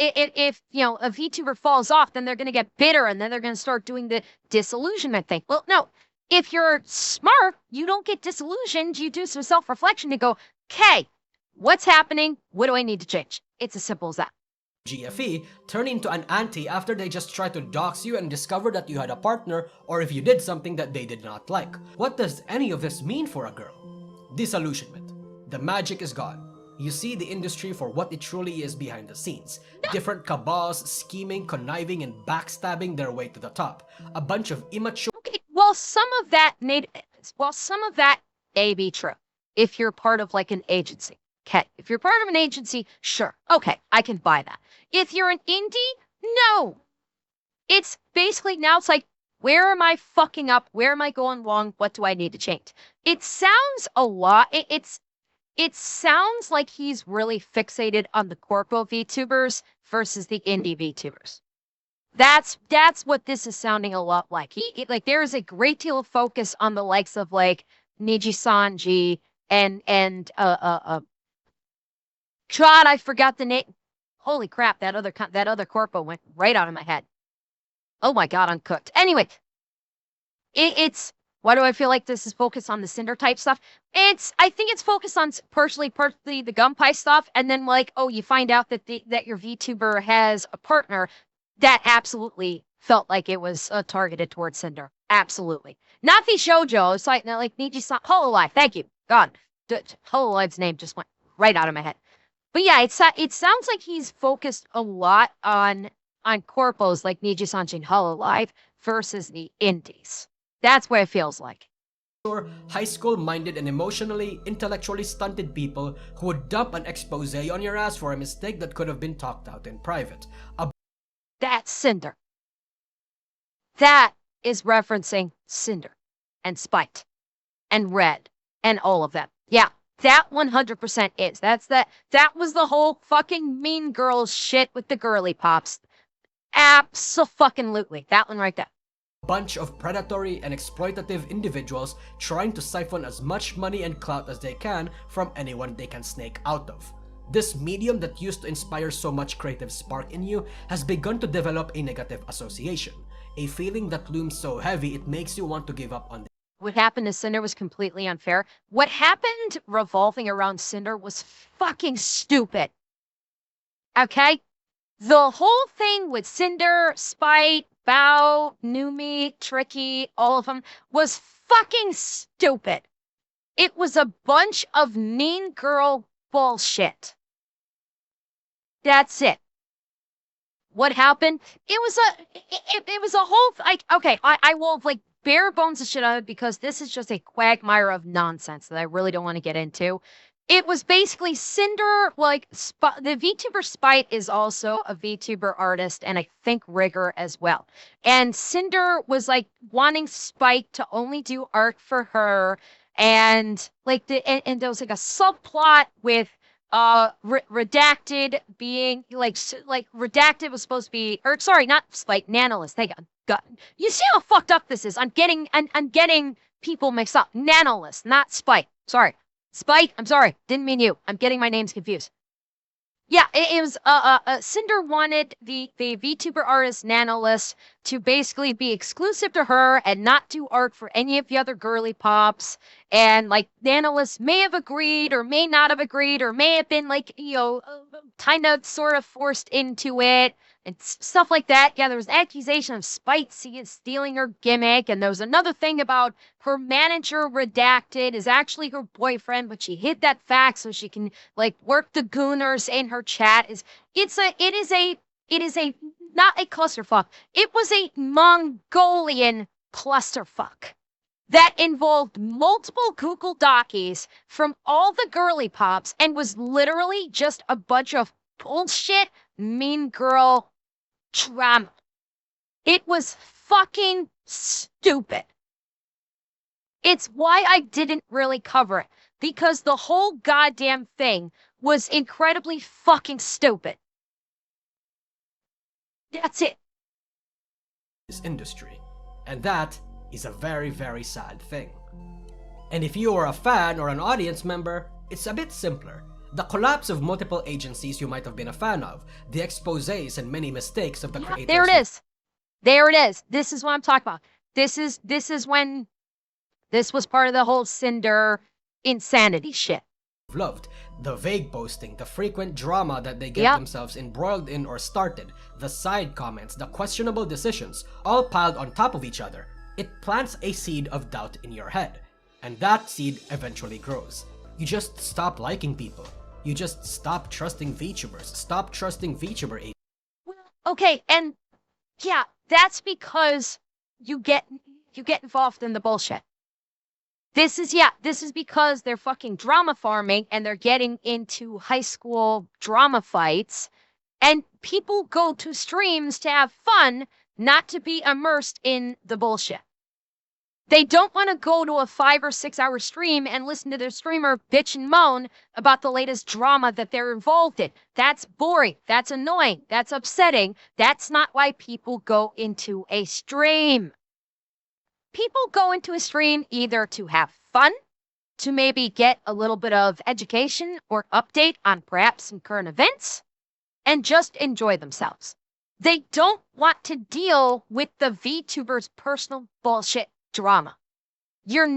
you know a VTuber falls off, then they're gonna get bitter and then they're gonna start doing the disillusionment thing. Well, no. If you're smart, you don't get disillusioned. You do some self-reflection and go, okay, what's happening? What do I need to change? It's as simple as that. GFE turn into an anti after they just try to dox you and discover that you had a partner or if you did something that they did not like. What does any of this mean for a girl? Disillusionment. The magic is gone. You see the industry for what it truly is behind the scenes. Different cabals scheming, conniving, and backstabbing their way to the top. A bunch of immature. Okay, well, some of that may be true if you're part of like an agency. Okay, if you're part of an agency, sure. Okay, I can buy that. If you're an indie, no. It's basically now it's like, where am I fucking up? Where am I going wrong? What do I need to change? It sounds a lot. It sounds like he's really fixated on the corpo VTubers versus the indie VTubers. That's what this is sounding a lot like. Like there is a great deal of focus on the likes of like Niji Sanji and God, I forgot the name. Holy crap, that other corpo went right out of my head. Oh my God, I'm cooked. Anyway, it's why do I feel like this is focused on the Cinder type stuff? I think it's focused on partially the Gunpei stuff, and then like, oh, you find out that your VTuber has a partner. That absolutely felt like it was targeted towards Cinder. Absolutely. Not the shoujo. It's like Niji-san. Hololive. Thank you. God. Hololive's name just went right out of my head. But yeah, it sounds like he's focused a lot on corpos like Niji-san and Hololive versus the indies. That's what it feels like. High school-minded and emotionally, intellectually stunted people who would dump an expose on your ass for a mistake that could have been talked out in private. That's Cinder. That is referencing Cinder and Spite and Red and all of them. Yeah, that 100% is. That was the whole fucking Mean Girls shit with the girly pops. Abso-fucking-lutely. That one right there. Bunch of predatory and exploitative individuals trying to siphon as much money and clout as they can from anyone they can snake out of. This medium that used to inspire so much creative spark in you has begun to develop a negative association, a feeling that looms so heavy it makes you want to give up on. What happened to Cinder was completely unfair. What happened revolving around Cinder was fucking stupid. Okay? The whole thing with Cinder, Spite, Bao, Numi, Tricky, all of them was fucking stupid. It was a bunch of mean girl bullshit. That's it. What happened? It was a whole like okay, I will like bare bones the shit out of it because this is just a quagmire of nonsense that I really don't want to get into. It was basically Cinder, like, the VTuber Spite is also a VTuber artist, and I think Rigger as well. And Cinder was, like, wanting Spite to only do art for her, and, like, and there was, like, a subplot with, Redacted being, like, Redacted was supposed to be, or, sorry, not Spite, Nanolist, thank God. You see how fucked up this is? I'm getting people mixed up. Nanolist, not Spite, sorry. Spite, I'm sorry, didn't mean you. I'm getting my names confused. Yeah, it was, Cinder wanted the VTuber artist Nanolist to basically be exclusive to her and not do art for any of the other girly pops. And, like, Nanolist may have agreed or may not have agreed or may have been, like, you know, kind of sort of forced into it. And stuff like that. Yeah, there was an accusation of Spite stealing her gimmick. And there was another thing about her manager Redacted is actually her boyfriend, but she hid that fact so she can, like, work the gooners in her chat. It is a not a clusterfuck. It was a Mongolian clusterfuck that involved multiple Google Docies from all the girly pops and was literally just a bunch of bullshit mean girl drama. It was fucking stupid. It's why I didn't really cover it, because the whole goddamn thing was incredibly fucking stupid. That's it. This industry, and that is a very, very sad thing. And if you are a fan or an audience member, it's a bit simpler. The collapse of multiple agencies you might have been a fan of, the exposés and many mistakes of the creators. There it is. There it is. This is what I'm talking about. This is when this was part of the whole Cinder insanity shit. Loved the vague posting, the frequent drama that they get Yep. themselves embroiled in or started, the side comments, the questionable decisions, all piled on top of each other. It plants a seed of doubt in your head, and that seed eventually grows. You just stop liking people. You just stop trusting VTubers. Stop trusting VTuber agents. Okay, and yeah, that's because you get involved in the bullshit. This is because they're fucking drama farming and they're getting into high school drama fights, and people go to streams to have fun, not to be immersed in the bullshit. They don't want to go to a 5 or 6 hour stream and listen to their streamer bitch and moan about the latest drama that they're involved in. That's boring. That's annoying. That's upsetting. That's not why people go into a stream. People go into a stream either to have fun, to maybe get a little bit of education or update on perhaps some current events, and just enjoy themselves. They don't want to deal with the VTuber's personal bullshit drama. You're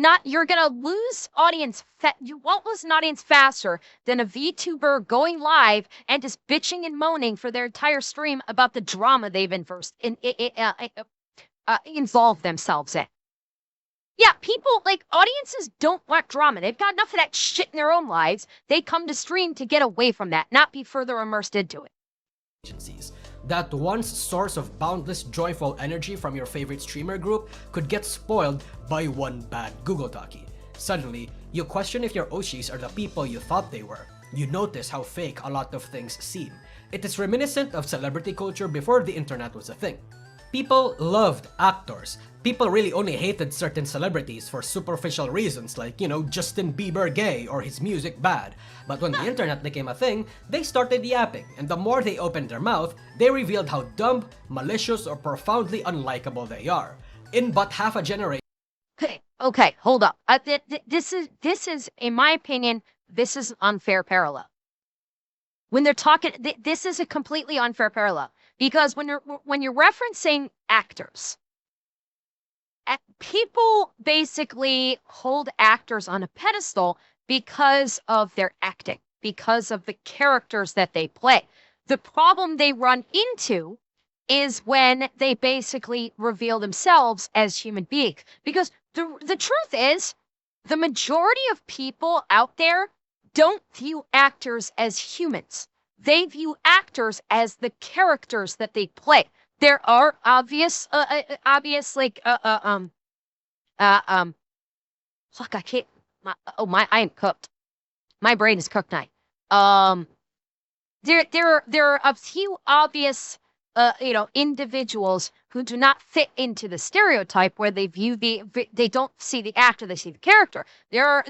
gonna lose audience. You won't lose an audience faster than a VTuber going live and just bitching and moaning for their entire stream about the drama they've involved themselves in. Yeah, people, like, audiences don't want drama. They've got enough of that shit in their own lives. They come to stream to get away from that, not be further immersed into it. Agencies. That once source of boundless joyful energy from your favorite streamer group could get spoiled by one bad Google Talkie. Suddenly, you question if your Oshis are the people you thought they were. You notice how fake a lot of things seem. It is reminiscent of celebrity culture before the internet was a thing. People loved actors. People really only hated certain celebrities for superficial reasons like, Justin Bieber gay or his music bad. But when the internet became a thing, they started yapping, and the more they opened their mouth, they revealed how dumb, malicious, or profoundly unlikable they are. In but half a generation. Okay, hold up. This is, in my opinion, this is an unfair parallel. When they're talking, this is a completely unfair parallel. Because when you're referencing actors, people basically hold actors on a pedestal because of their acting, because of the characters that they play. The problem they run into is when they basically reveal themselves as human beings. Because the truth is, the majority of people out there don't view actors as humans. They view actors as the characters that they play. There are obvious like, fuck, I can't, I am cooked. My brain is cooked now. There are a few obvious, individuals who do not fit into the stereotype where they they don't see the actor, they see the character. There are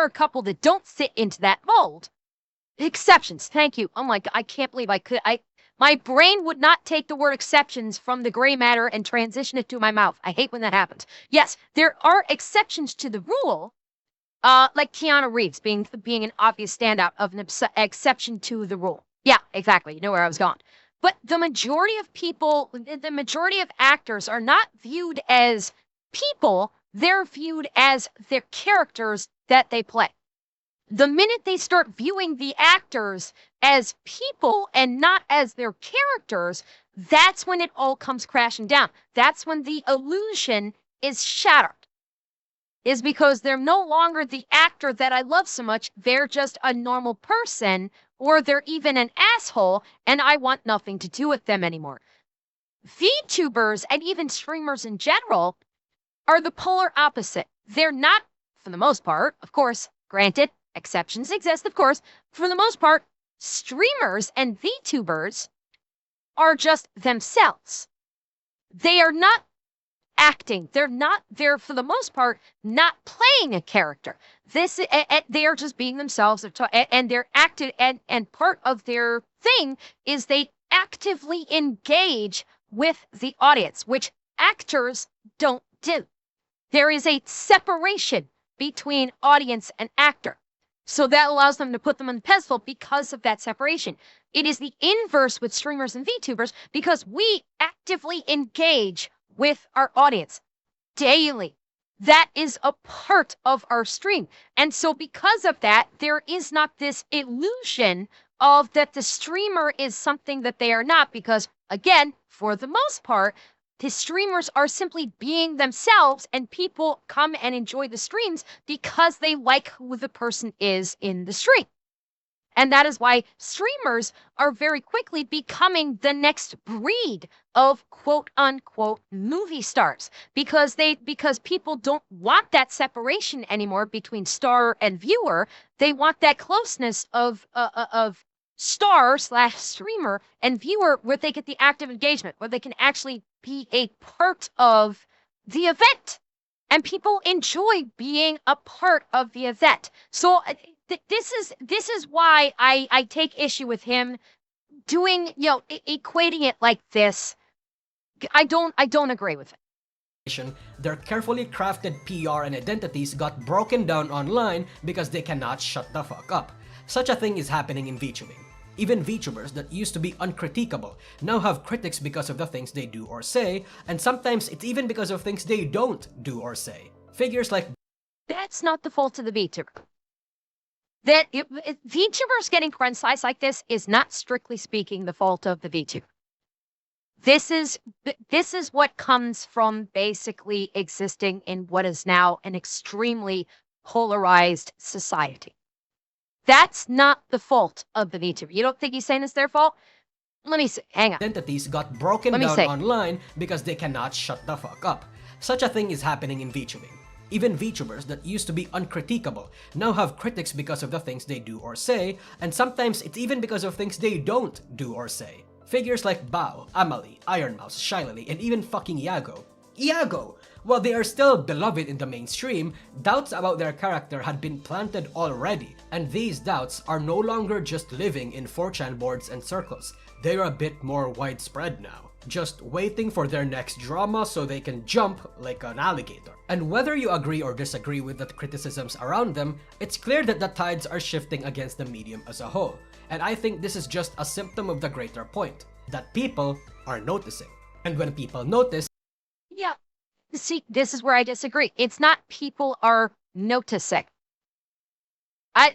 a couple that don't fit into that mold. Exceptions, thank you. Oh my God, I can't believe my brain would not take the word exceptions from the gray matter and transition it to my mouth. I hate when that happens. Yes, there are exceptions to the rule, like Keanu Reeves being an obvious standout of an exception to the rule. Yeah, exactly. You know where I was going. But the majority of people, the majority of actors are not viewed as people. They're viewed as their characters that they play. The minute they start viewing the actors as people and not as their characters, that's when it all comes crashing down. That's when the illusion is shattered. Is because they're no longer the actor that I love so much. They're just a normal person, or they're even an asshole, and I want nothing to do with them anymore. VTubers and even streamers in general are the polar opposite. They're not, for the most part, of course, granted, exceptions exist, of course. For the most part, streamers and VTubers are just themselves. They are not acting. They're for the most part not playing a character. They are just being themselves, and they're active, and part of their thing is they actively engage with the audience, which actors don't do. There is a separation between audience and actor. So that allows them to put them on the pedestal because of that separation. It is the inverse with streamers and VTubers because we actively engage with our audience daily. That is a part of our stream. And so because of that, there is not this illusion of that the streamer is something that they are not, because again, for the most part, the streamers are simply being themselves, and people come and enjoy the streams because they like who the person is in the stream. And that is why streamers are very quickly becoming the next breed of quote unquote movie stars because people don't want that separation anymore between star and viewer. They want that closeness of star/streamer and viewer where they get the active engagement, where they can actually be a part of the event. And people enjoy being a part of the event. So this is why I take issue with him doing, equating it like this. I don't agree with it. Their carefully crafted PR and identities got broken down online because they cannot shut the fuck up. Such a thing is happening in Vtubing. Even VTubers that used to be uncriticable now have critics because of the things they do or say, and sometimes it's even because of things they don't do or say. Figures like that's not the fault of the VTuber. That VTubers getting criticized like this is not strictly speaking the fault of the VTuber. This is what comes from basically existing in what is now an extremely polarized society. That's not the fault of the VTuber. You don't think he's saying it's their fault? Let me see. Hang on. Identities got broken down online because they cannot shut the fuck up. Such a thing is happening in Vtubing. Even VTubers that used to be uncriticable now have critics because of the things they do or say, and sometimes it's even because of things they don't do or say. Figures like Bao, Amalie, Ironmouse, Shylily, and even fucking Iago. Iago! While they are still beloved in the mainstream, doubts about their character had been planted already, and these doubts are no longer just living in 4chan boards and circles. They're a bit more widespread now, just waiting for their next drama so they can jump like an alligator. And whether you agree or disagree with the criticisms around them, it's clear that the tides are shifting against the medium as a whole. And I think this is just a symptom of the greater point, that people are noticing. And when people notice, yeah, see, this is where I disagree. It's not people are noticing. That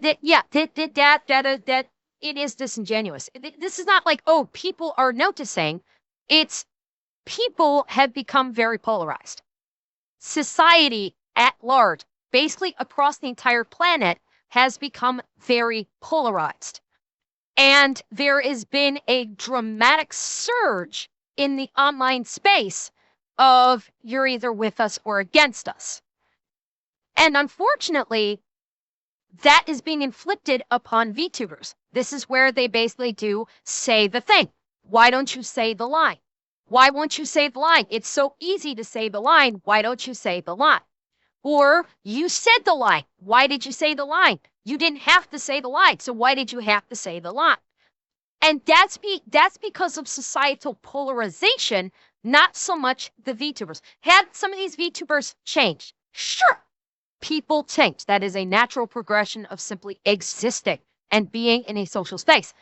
it is disingenuous. This is not like, oh, people are noticing. It's people have become very polarized. Society at large, basically across the entire planet, has become very polarized. And there has been a dramatic surge in the online space of you're either with us or against us. And unfortunately, that is being inflicted upon VTubers. This is where they basically do say the thing. Why don't you say the line? Why won't you say the line? It's so easy to say the line. Why don't you say the line? Or you said the line. Why did you say the line? You didn't have to say the line. So why did you have to say the line? And that's because of societal polarization, not so much the VTubers. Had some of these VTubers changed? Sure. People change. That is a natural progression of simply existing and being in a social space.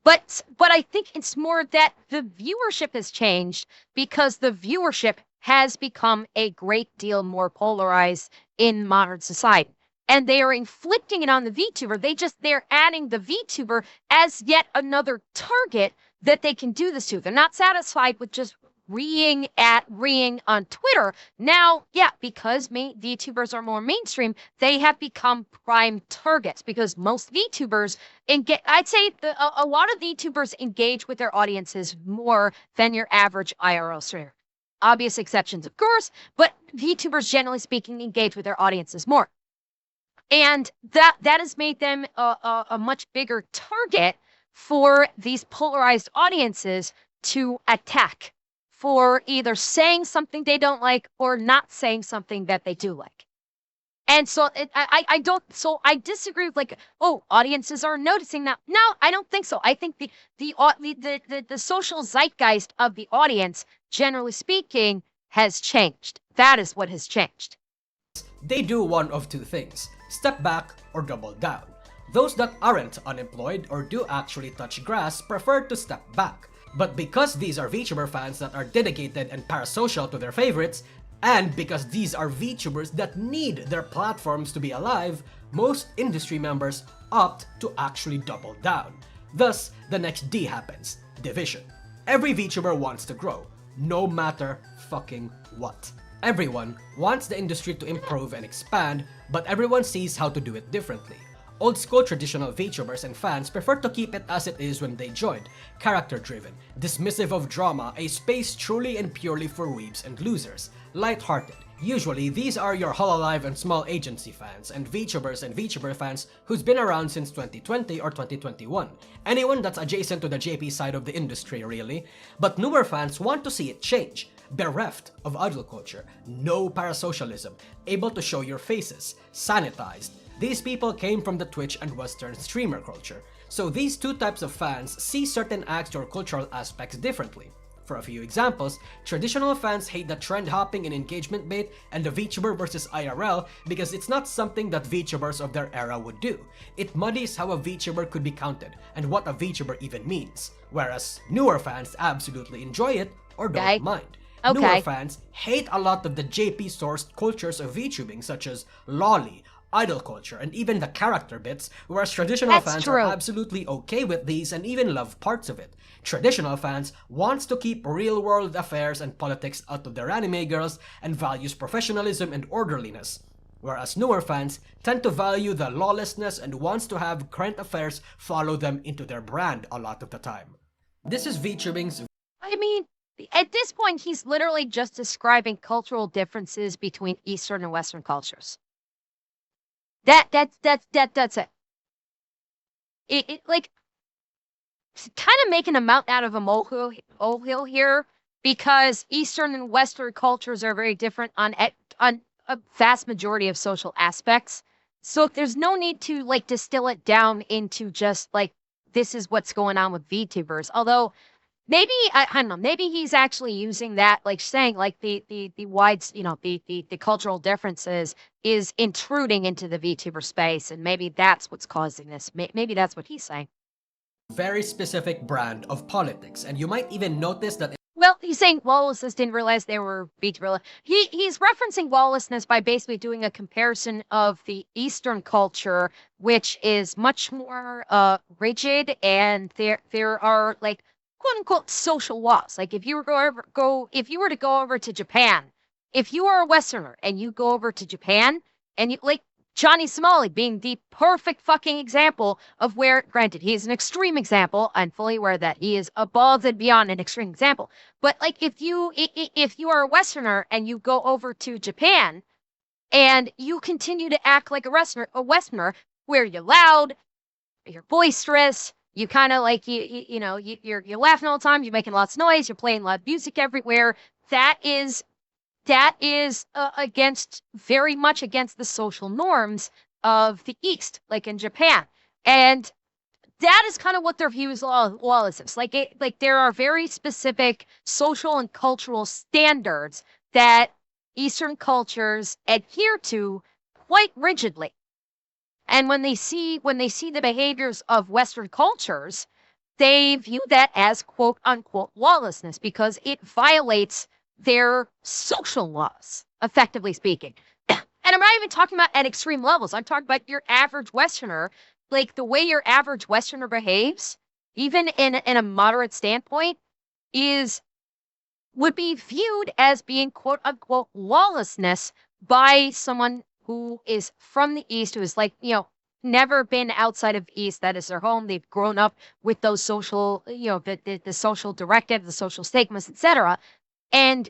But I think it's more that the viewership has changed because the viewership has become a great deal more polarized in modern society. And they are inflicting it on the VTuber. They're adding the VTuber as yet another target that they can do this to. They're not satisfied with just reeing on Twitter. Now, yeah, because VTubers are more mainstream, they have become prime targets because most VTubers I'd say a lot of VTubers engage with their audiences more than your average IRL streamer. Obvious exceptions, of course, but VTubers, generally speaking, engage with their audiences more. And that has made them a much bigger target for these polarized audiences to attack for either saying something they don't like or not saying something that they do like. And so I disagree with like, oh, audiences are noticing that. No, I don't think so. I think the social zeitgeist of the audience, generally speaking, has changed. That is what has changed. they do one of two things: step back or double down. Those that aren't unemployed or do actually touch grass prefer to step back. But because these are VTuber fans that are dedicated and parasocial to their favorites, and because these are VTubers that need their platforms to be alive, most industry members opt to actually double down. Thus, the next D happens: division. Every VTuber wants to grow, no matter fucking what. Everyone wants the industry to improve and expand, but everyone sees how to do it differently. Old school traditional VTubers and fans prefer to keep it as it is when they joined, character-driven, dismissive of drama, a space truly and purely for weebs and losers, light-hearted. Usually, these are your Hololive and small agency fans, and VTuber fans who's been around since 2020 or 2021. Anyone that's adjacent to the JP side of the industry, really. But newer fans want to see it change. Bereft of idol culture, no parasocialism, able to show your faces, sanitized. These people came from the Twitch and Western streamer culture, so these two types of fans see certain acts or cultural aspects differently. For a few examples, traditional fans hate the trend hopping and engagement bait and the VTuber versus IRL because it's not something that VTubers of their era would do. It muddies how a VTuber could be counted and what a VTuber even means, whereas newer fans absolutely enjoy it or don't mind. Newer fans hate a lot of the JP-sourced cultures of VTubing, such as lolly, idol culture, and even the character bits, whereas traditional fans are absolutely okay with these and even love parts of it. Traditional fans wants to keep real-world affairs and politics out of their anime girls and values professionalism and orderliness, whereas newer fans tend to value the lawlessness and wants to have current affairs follow them into their brand a lot of the time. This is VTubing's... I mean, at this point, he's literally just describing cultural differences between Eastern and Western cultures. That's it. It like kind of making a mountain out of a molehill here, because Eastern and Western cultures are very different on a vast majority of social aspects. So there's no need to like distill it down into just like this is what's going on with VTubers. Although maybe I don't know, maybe he's actually using that, like saying like the wide, you know, the cultural differences is intruding into the VTuber space, and maybe that's what's causing this. Maybe that's what he's saying. Very specific brand of politics, and you might even notice that. Well, he's saying lawlessness didn't realize they were VTuber. He's referencing lawlessness by basically doing a comparison of the Eastern culture, which is much more rigid, and there are like quote unquote social laws. Like if you were to go over to Japan, if you are a Westerner and you go over to Japan and you like Johnny Somali being the perfect fucking example of where, granted, he is an extreme example. I'm fully aware that he is above and beyond an extreme example. But like if you are a Westerner and you go over to Japan and you continue to act like a Westerner where you're loud, you're boisterous, you kind of like you're laughing all the time, you're making lots of noise, you're playing loud music everywhere. That is very much against the social norms of the East, like in Japan. And that is kind of what their view is lawlessness. Like there are very specific social and cultural standards that Eastern cultures adhere to quite rigidly. And when they see the behaviors of Western cultures, they view that as quote unquote lawlessness because it violates their social laws, effectively speaking. And I'm not even talking about at extreme levels. I'm talking about your average Westerner, like the way your average Westerner behaves, even in a moderate standpoint, would be viewed as being quote unquote lawlessness by someone who is from the East, who is like, never been outside of the East. That is their home. They've grown up with those social, the social directive, the social stigmas, etc. And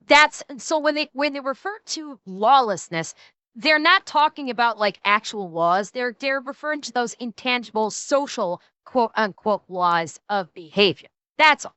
that's so when they refer to lawlessness, they're not talking about like actual laws. They're referring to those intangible social quote unquote laws of behavior. That's all.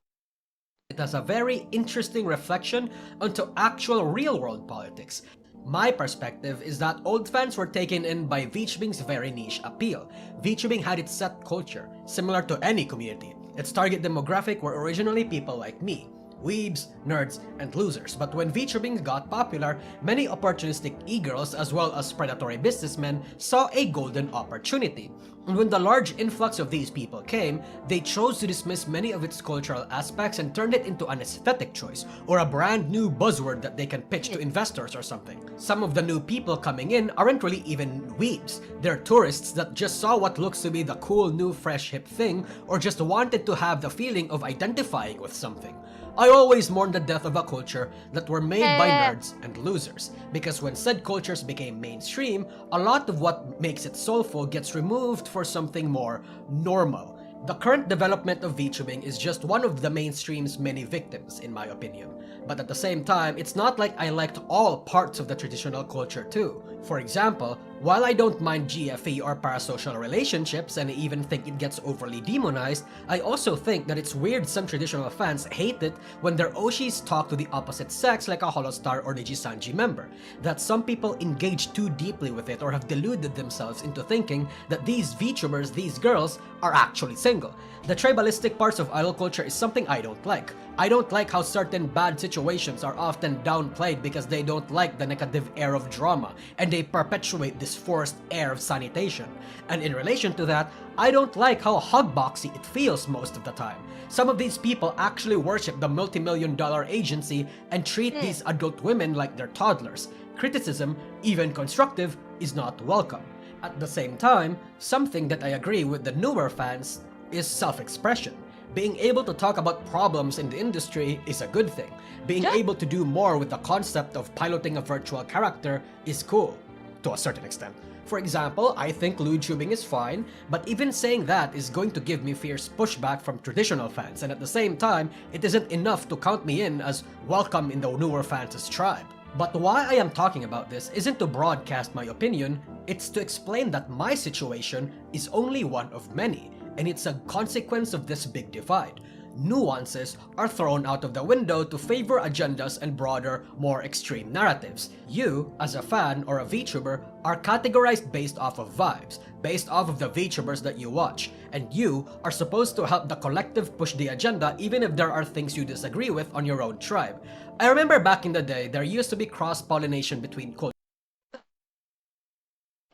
It has a very interesting reflection onto actual real-world politics. My perspective is that old fans were taken in by Vtubing's very niche appeal. Vtubing had its set culture, similar to any community. Its target demographic were originally people like me. weebs, nerds, and losers. But when VTubing got popular, many opportunistic e-girls as well as predatory businessmen saw a golden opportunity. And when the large influx of these people came, they chose to dismiss many of its cultural aspects and turned it into an aesthetic choice, or a brand new buzzword that they can pitch to investors or something. Some of the new people coming in aren't really even weebs. They're tourists that just saw what looks to be the cool new fresh hip thing, or just wanted to have the feeling of identifying with something. I always mourn the death of a culture that were made by nerds and losers, because when said cultures became mainstream, a lot of what makes it soulful gets removed for something more normal. The current development of VTubing is just one of the mainstream's many victims, in my opinion. But at the same time, it's not like I liked all parts of the traditional culture too. For example, while I don't mind GFE or parasocial relationships and I even think it gets overly demonized, I also think that it's weird some traditional fans hate it when their Oshis talk to the opposite sex like a Holostar or Nijisanji member. That some people engage too deeply with it or have deluded themselves into thinking that these VTubers, these girls, are actually single. The tribalistic parts of idol culture is something I don't like. I don't like how certain bad situations are often downplayed because they don't like the negative air of drama, and they perpetuate this forced air of sanitation. And in relation to that, I don't like how hugboxy it feels most of the time. Some of these people actually worship the multi-million-dollar agency and treat these adult women like they're toddlers. Criticism, even constructive, is not welcome. At the same time, something that I agree with the newer fans is self-expression. Being able to talk about problems in the industry is a good thing. Being able to do more with the concept of piloting a virtual character is cool, to a certain extent. For example, I think Vtubing is fine, but even saying that is going to give me fierce pushback from traditional fans, and at the same time, it isn't enough to count me in as welcome in the newer fans' tribe. But why I am talking about this isn't to broadcast my opinion, it's to explain that my situation is only one of many, and it's a consequence of this big divide. Nuances are thrown out of the window to favor agendas and broader, more extreme narratives. You, as a fan or a VTuber, are categorized based off of vibes, based off of the VTubers that you watch, and you are supposed to help the collective push the agenda even if there are things you disagree with on your own tribe. I remember back in the day, there used to be cross-pollination between cultures.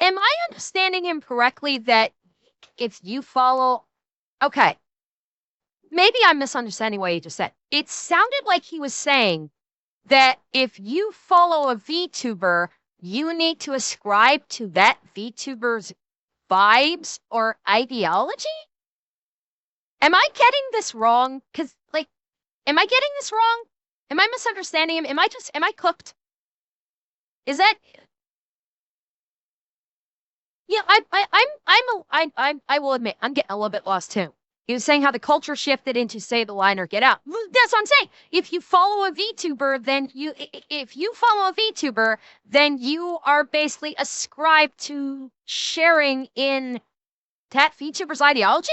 Am I understanding him correctly that if you follow... Okay. Maybe I'm misunderstanding what he just said. It sounded like he was saying that if you follow a VTuber, you need to ascribe to that VTuber's vibes or ideology? Am I getting this wrong? Because, like, am I getting this wrong? Am I misunderstanding him? Am I cooked? Is that... Yeah, I will admit, I'm getting a little bit lost too. He was saying how the culture shifted into say the line or get out. That's what I'm saying. If you follow a VTuber, then you are basically ascribed to sharing in that VTuber's ideology.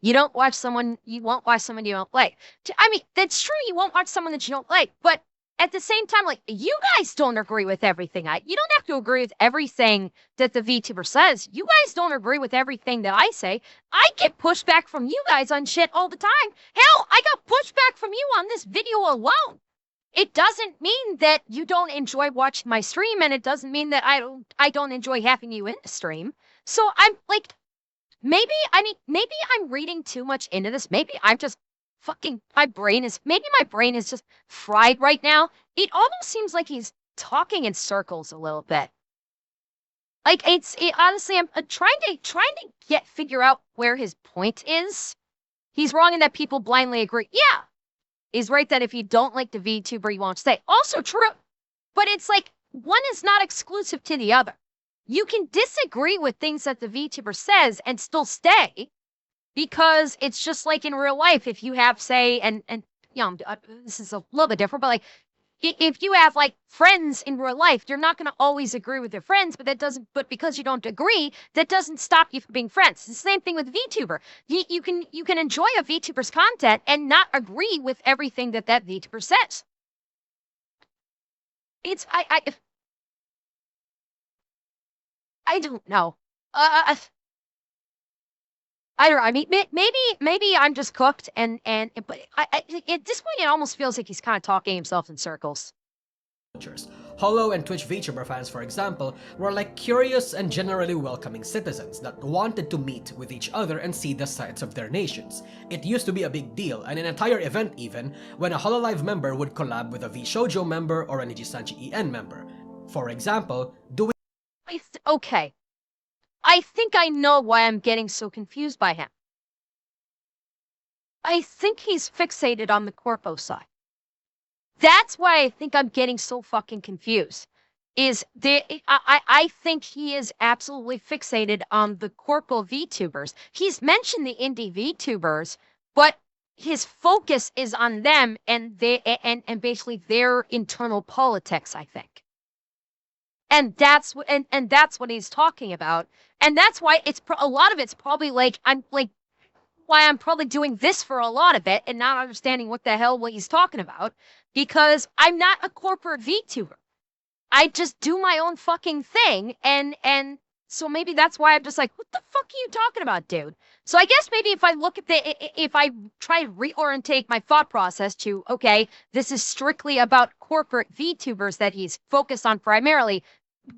You won't watch someone you don't like. I mean, that's true. You won't watch someone that you don't like, but at the same time, like, you guys don't agree with everything. You don't have to agree with everything that the VTuber says. You guys don't agree with everything that I say. I get pushback from you guys on shit all the time. Hell, I got pushback from you on this video alone. It doesn't mean that you don't enjoy watching my stream, and it doesn't mean that I don't enjoy having you in the stream. So I'm like, maybe I'm reading too much into this. Maybe I'm just my brain is just fried right now. It almost seems like he's talking in circles a little bit. Like honestly, I'm trying to figure out where his point is. He's wrong in that people blindly agree. Yeah, he's right that if you don't like the VTuber, you won't stay. Also true, but it's like one is not exclusive to the other. You can disagree with things that the VTuber says and still stay. Because it's just like in real life, if you have, say, and you know, this is a little bit different, but like, if you have like friends in real life, you're not going to always agree with your friends, but because you don't agree, that doesn't stop you from being friends. It's the same thing with VTuber. You can enjoy a VTuber's content and not agree with everything that VTuber says. I don't know. I don't know. I mean, maybe I'm just cooked, but at this point, it almost feels like he's kind of talking himself in circles. Hollow and Twitch VTuber fans, for example, were like curious and generally welcoming citizens that wanted to meet with each other and see the sides of their nations. It used to be a big deal, and an entire event even, when a Hololive member would collab with a VShojo member or a Nijisanji EN member. For example, doing Okay. I think I know why I'm getting so confused by him. I think he's fixated on the corpo side. That's why I think I'm getting so fucking confused. I think he is absolutely fixated on the corpo VTubers. He's mentioned the indie VTubers, but his focus is on them and basically their internal politics, I think. And that's what he's talking about. And that's why a lot of it's probably why I'm probably doing this for a lot of it and not understanding what he's talking about, because I'm not a corporate VTuber. I just do my own fucking thing, and so maybe that's why I'm just like, what the fuck are you talking about, dude? So I guess maybe if I try to reorientate my thought process to, okay, this is strictly about corporate VTubers that he's focused on primarily,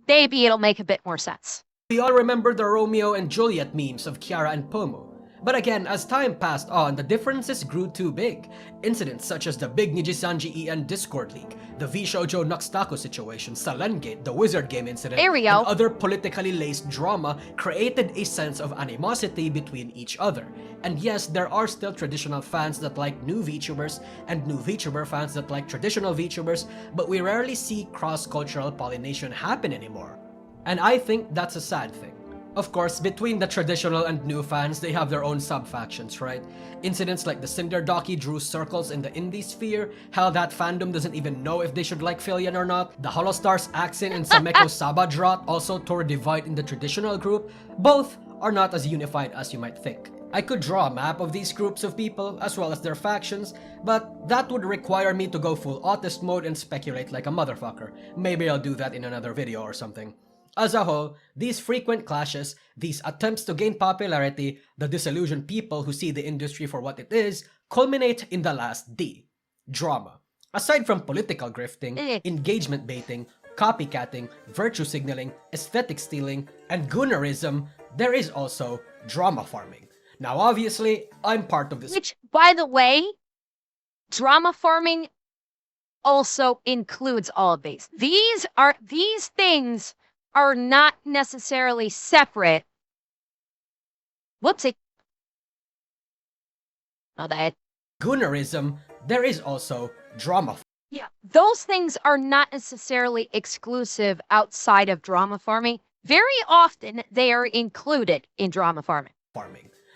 maybe it'll make a bit more sense. We all remember the Romeo and Juliet memes of Kiara and Pomo. But again, as time passed on, the differences grew too big. Incidents such as the big Nijisanji EN Discord leak, the VShojo Nuxtaku situation, Salengate, the Wizard Game incident, and other politically laced drama created a sense of animosity between each other. And yes, there are still traditional fans that like new VTubers and new VTuber fans that like traditional VTubers, but we rarely see cross-cultural pollination happen anymore. And I think that's a sad thing. Of course, between the traditional and new fans, they have their own sub-factions, right? Incidents like the Cinderdoki drew circles in the indie sphere, how that fandom doesn't even know if they should like Filian or not. The Holostars Axin and Sameko Sabadrot also tore divide in the traditional group. Both are not as unified as you might think. I could draw a map of these groups of people, as well as their factions, but that would require me to go full autist mode and speculate like a motherfucker. Maybe I'll do that in another video or something. As a whole, these frequent clashes, these attempts to gain popularity, the disillusioned people who see the industry for what it is, culminate in the last D: drama. Aside from political grifting, engagement baiting, copycatting, virtue signaling, aesthetic stealing, and goonerism, there is also drama farming. Now obviously, I'm part of this. Which, by the way, drama farming also includes all of these. These things are not necessarily separate. Whoopsie. Oh, that. Goonerism, there is also drama. Yeah, those things are not necessarily exclusive outside of drama farming. Very often, they are included in drama farming.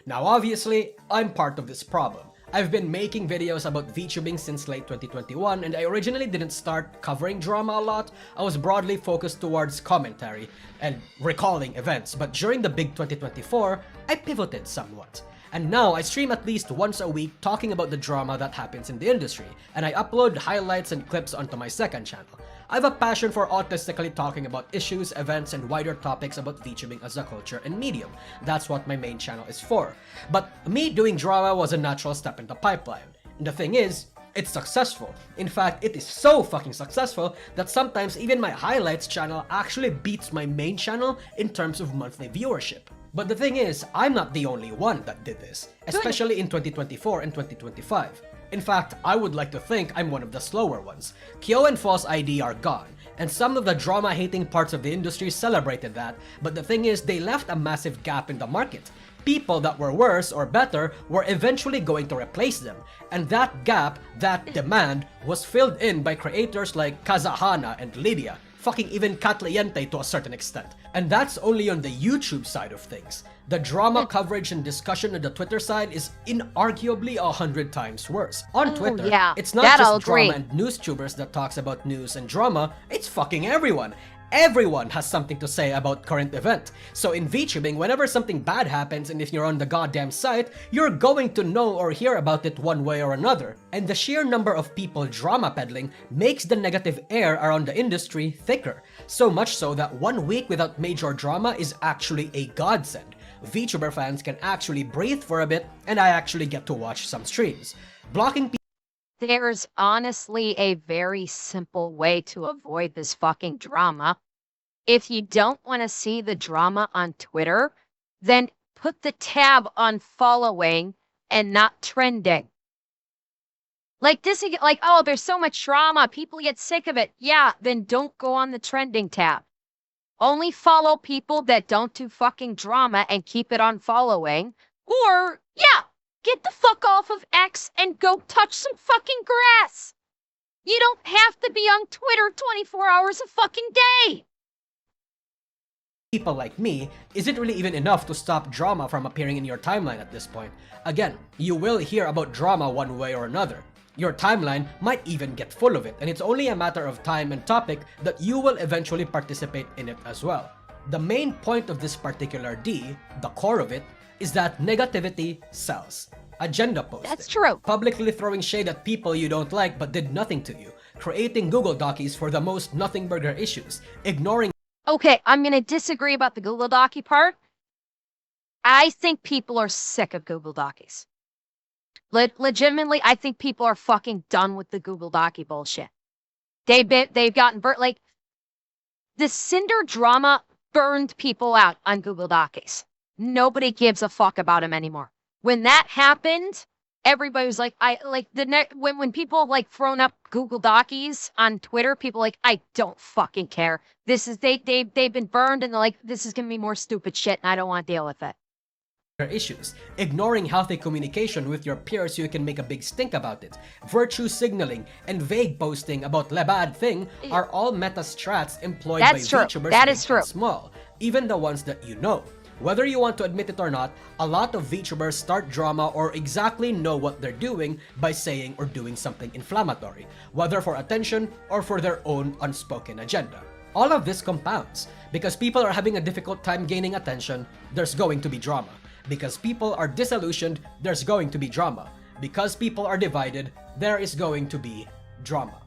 Now obviously, I'm part of this problem. I've been making videos about Vtubing since late 2021, and I originally didn't start covering drama a lot. I was broadly focused towards commentary and recalling events, but during the big 2024, I pivoted somewhat. And now I stream at least once a week talking about the drama that happens in the industry, and I upload highlights and clips onto my second channel. I have a passion for autistically talking about issues, events, and wider topics about VTubing as a culture and medium. That's what my main channel is for. But me doing drama was a natural step in the pipeline. And the thing is, it's successful. In fact, it is so fucking successful that sometimes even my highlights channel actually beats my main channel in terms of monthly viewership. But the thing is, I'm not the only one that did this, especially in 2024 and 2025. In fact, I would like to think I'm one of the slower ones. Kyo and False ID are gone, and some of the drama-hating parts of the industry celebrated that, but the thing is, they left a massive gap in the market. People that were worse or better were eventually going to replace them, and that gap, that demand, was filled in by creators like Kazahana and Lydia, fucking even Katliente to a certain extent. And that's only on the YouTube side of things. The drama coverage and discussion on the Twitter side is inarguably 100 times worse. On Twitter, it's not just drama and news tubers that talks about news and drama, it's fucking everyone. Everyone has something to say about current event. So in VTubing, whenever something bad happens and if you're on the goddamn site, you're going to know or hear about it one way or another. And the sheer number of people drama peddling makes the negative air around the industry thicker. So much so that 1 week without major drama is actually a godsend. VTuber fans can actually breathe for a bit and I actually get to watch some streams. Blocking There's honestly a very simple way to avoid this fucking drama. If you don't want to see the drama on Twitter, then put the tab on following and not trending. Like this, like, oh, there's so much drama, people get sick of it. Yeah, then don't go on the trending tab. Only follow people that don't do fucking drama and keep it on following. Or, yeah, get the fuck off of X and go touch some fucking grass. You don't have to be on Twitter 24 hours a fucking day. people like me, is it really even enough to stop drama from appearing in your timeline at this point? Again, you will hear about drama one way or another. Your timeline might even get full of it, and it's only a matter of time and topic that you will eventually participate in it as well. The main point of this particular D, the core of it, is that negativity sells. Agenda posting. That's true. Publicly throwing shade at people you don't like but did nothing to you. Creating Google Docies for the most nothing burger issues. Ignoring Okay, I'm going to disagree about the Google Docy part. I think people are sick of Google Docies. Legitimately, I think people are fucking done with the Google Docy bullshit. They've gotten burnt. Like, the Cinder drama burned people out on Google Docies. Nobody gives a fuck about them anymore. When that happened, everybody was like, when people like thrown up Google Docies on Twitter, people like, I don't fucking care. This is they've been burned, and they're like, this is gonna be more stupid shit, and I don't want to deal with it. issues, ignoring healthy communication with your peers so you can make a big stink about it, virtue signaling, and vague posting about the bad thing are all meta strats employed by VTubers That is big true. and small, even the ones that you know. Whether you want to admit it or not, a lot of VTubers start drama or exactly know what they're doing by saying or doing something inflammatory, whether for attention or for their own unspoken agenda. All of this compounds. Because people are having a difficult time gaining attention, there's going to be drama. Because people are disillusioned, there's going to be drama. Because people are divided, there is going to be drama.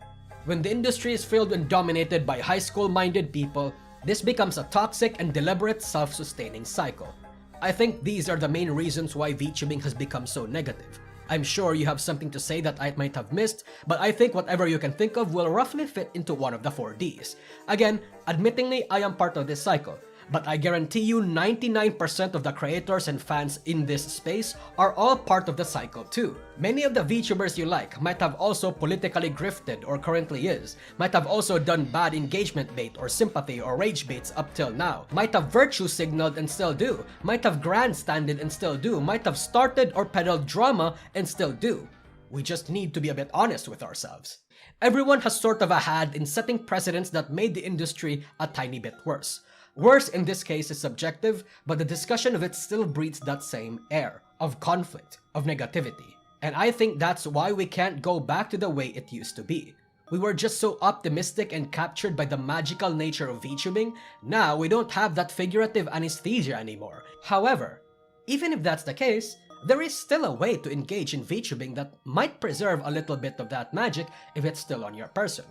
When the industry is filled and dominated by high school-minded people, this becomes a toxic and deliberate self-sustaining cycle. I think these are the main reasons why VTubing has become so negative. I'm sure you have something to say that I might have missed, but I think whatever you can think of will roughly fit into one of the 4 Ds. Again, admittingly, I am part of this cycle, but I guarantee you 99% of the creators and fans in this space are all part of the cycle too. Many of the VTubers you like might have also politically grifted or currently is, might have also done bad engagement bait or sympathy or rage baits up till now, might have virtue signaled and still do, might have grandstanded and still do, might have started or peddled drama and still do. We just need to be a bit honest with ourselves. Everyone has sort of a hand in setting precedents that made the industry a tiny bit worse. Worse in this case is subjective, but the discussion of it still breathes that same air of conflict, of negativity. And I think that's why we can't go back to the way it used to be. We were just so optimistic and captured by the magical nature of VTubing, now we don't have that figurative anesthesia anymore. However, even if that's the case, there is still a way to engage in VTubing that might preserve a little bit of that magic if it's still on your person.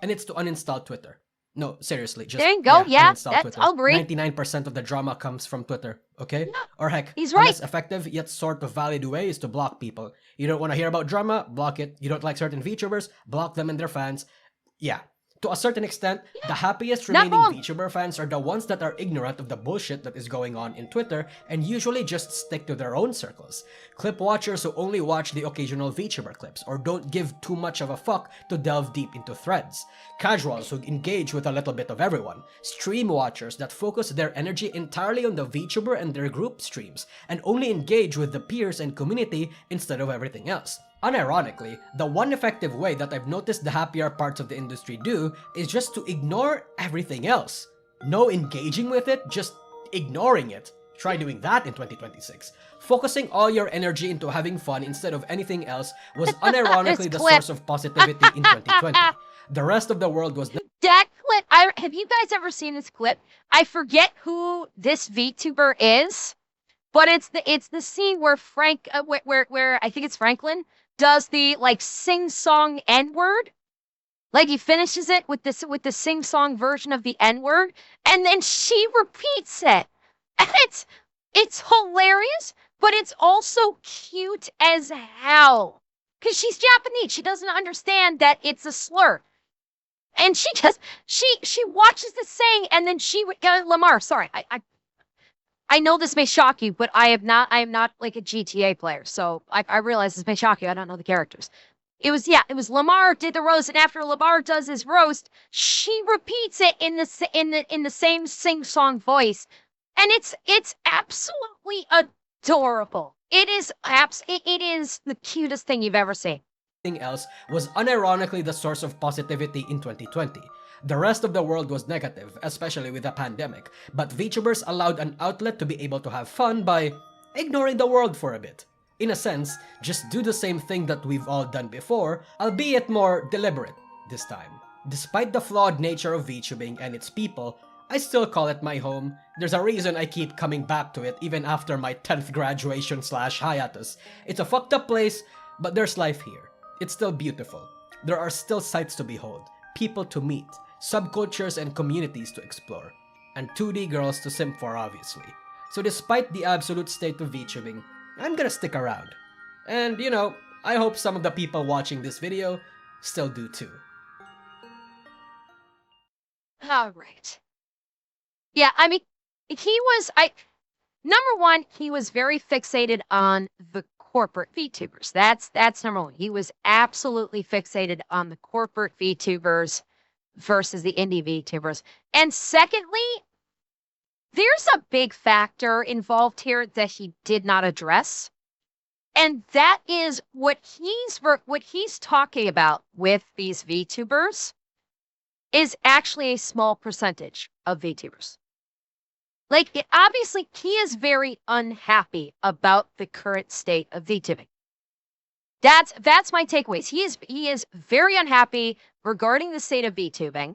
And it's to uninstall Twitter. No, seriously, just There you go, yeah, uninstall that's, Twitter. I'll agree. 99% of the drama comes from Twitter, okay? Or heck, He's a right. less effective yet sort of valid way is to block people. You don't want to hear about drama? Block it. You don't like certain VTubers? Block them and their fans. Yeah. To a certain extent, the happiest Not remaining wrong. VTuber fans are the ones that are ignorant of the bullshit that is going on in Twitter and usually just stick to their own circles. Clip watchers who only watch the occasional VTuber clips or don't give too much of a fuck to delve deep into threads. Casuals who engage with a little bit of everyone. Stream watchers that focus their energy entirely on the VTuber and their group streams and only engage with the peers and community instead of everything else. Unironically, the one effective way that I've noticed the happier parts of the industry do is just to ignore everything else. No engaging with it, just ignoring it. Try doing that in 2026. Focusing all your energy into having fun instead of anything else was unironically the clip. source of positivity in 2020. The rest of the world was That clip, have you guys ever seen this clip? I forget who this VTuber is, but it's the scene where Frank, where I think it's Franklin, does the like sing-song N-word. Like he finishes it with the sing-song version of the N-word, and then she repeats it. And It's hilarious, but it's also cute as hell. Because she's Japanese. She doesn't understand that it's a slur. And she watches this saying and then Lamar, sorry, I know this may shock you, but I am not like a GTA player. So I realize this may shock you. I don't know the characters. It was Lamar did the roast, and after Lamar does his roast, she repeats it in the same sing-song voice. And it's absolutely adorable. It is the cutest thing you've ever seen. Else was unironically the source of positivity in 2020. The rest of the world was negative, especially with the pandemic, but VTubers allowed an outlet to be able to have fun by ignoring the world for a bit. In a sense, just do the same thing that we've all done before, albeit more deliberate this time. Despite the flawed nature of VTubing and its people, I still call it my home. There's a reason I keep coming back to it even after my 10th graduation / hiatus. It's a fucked up place, but there's life here. It's still beautiful. There are still sights to behold, people to meet, subcultures and communities to explore, and 2D girls to simp for, obviously. So despite the absolute state of VTubing, I'm gonna stick around. And you know, I hope some of the people watching this video still do too. Alright. Yeah, I mean, number one, he was very fixated on the corporate VTubers. That's number one. He was absolutely fixated on the corporate VTubers versus the indie VTubers. And secondly, there's a big factor involved here that he did not address. And that is what he's talking about with these VTubers is actually a small percentage of VTubers. Like, obviously, he is very unhappy about the current state of VTubing. That's my takeaways. He is very unhappy regarding the state of VTubing,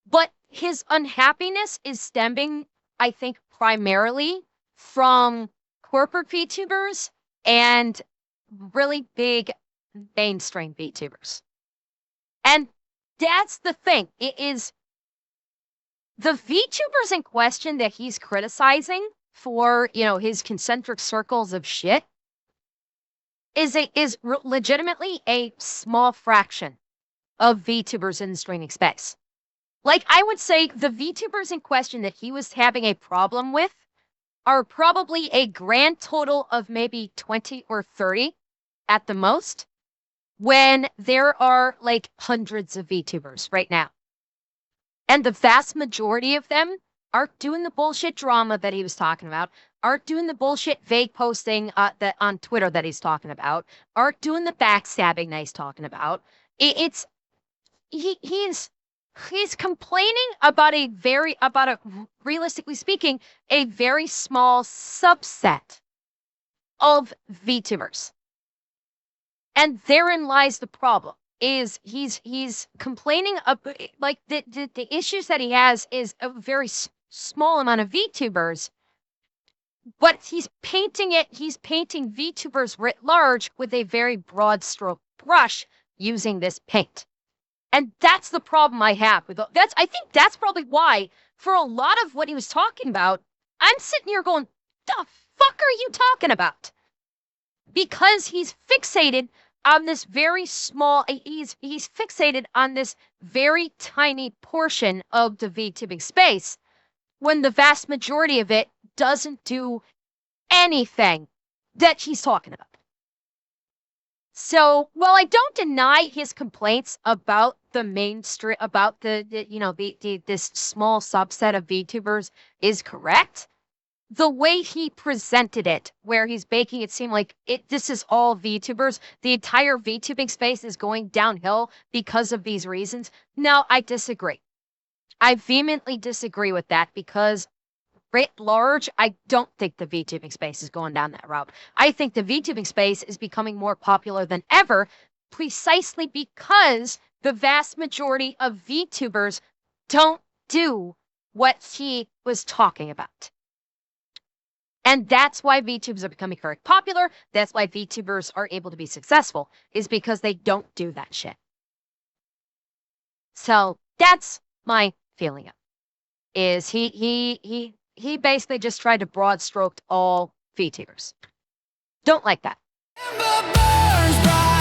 but his unhappiness is stemming, I think, primarily from corporate VTubers and really big mainstream VTubers. And that's the thing. It is the VTubers in question that he's criticizing for, his concentric circles of shit is legitimately a small fraction of VTubers in the streaming space. Like, I would say the VTubers in question that he was having a problem with are probably a grand total of maybe 20 or 30 at the most, when there are like hundreds of VTubers right now. And the vast majority of them aren't doing the bullshit drama that he was talking about, aren't doing the bullshit vague posting that on Twitter that he's talking about, aren't doing the backstabbing that he's talking about. He's complaining about realistically speaking, a very small subset of VTubers. And therein lies the problem. Is he's complaining about, like, the issues that he has is a very small amount of VTubers, but he's painting VTubers writ large with a very broad stroke brush using this paint. And that's the problem I have with I think that's probably why for a lot of what he was talking about, I'm sitting here going, the fuck are you talking about? Because he's fixated on this very small, he's fixated on this very tiny portion of the VTubing space, when the vast majority of it doesn't do anything that he's talking about. So, while I don't deny his complaints about the mainstream, about this small subset of VTubers is correct, the way he presented it, where he's making it seem like this is all VTubers, the entire VTubing space is going downhill because of these reasons. No, I disagree. I vehemently disagree with that, because writ large, I don't think the VTubing space is going down that route. I think the VTubing space is becoming more popular than ever, precisely because the vast majority of VTubers don't do what he was talking about. And that's why VTubers are becoming very popular. That's why VTubers are able to be successful, is because they don't do that shit. So that's my feeling of it. Is he he basically just tried to broad stroke all VTubers. Don't like that. Ember burns bright.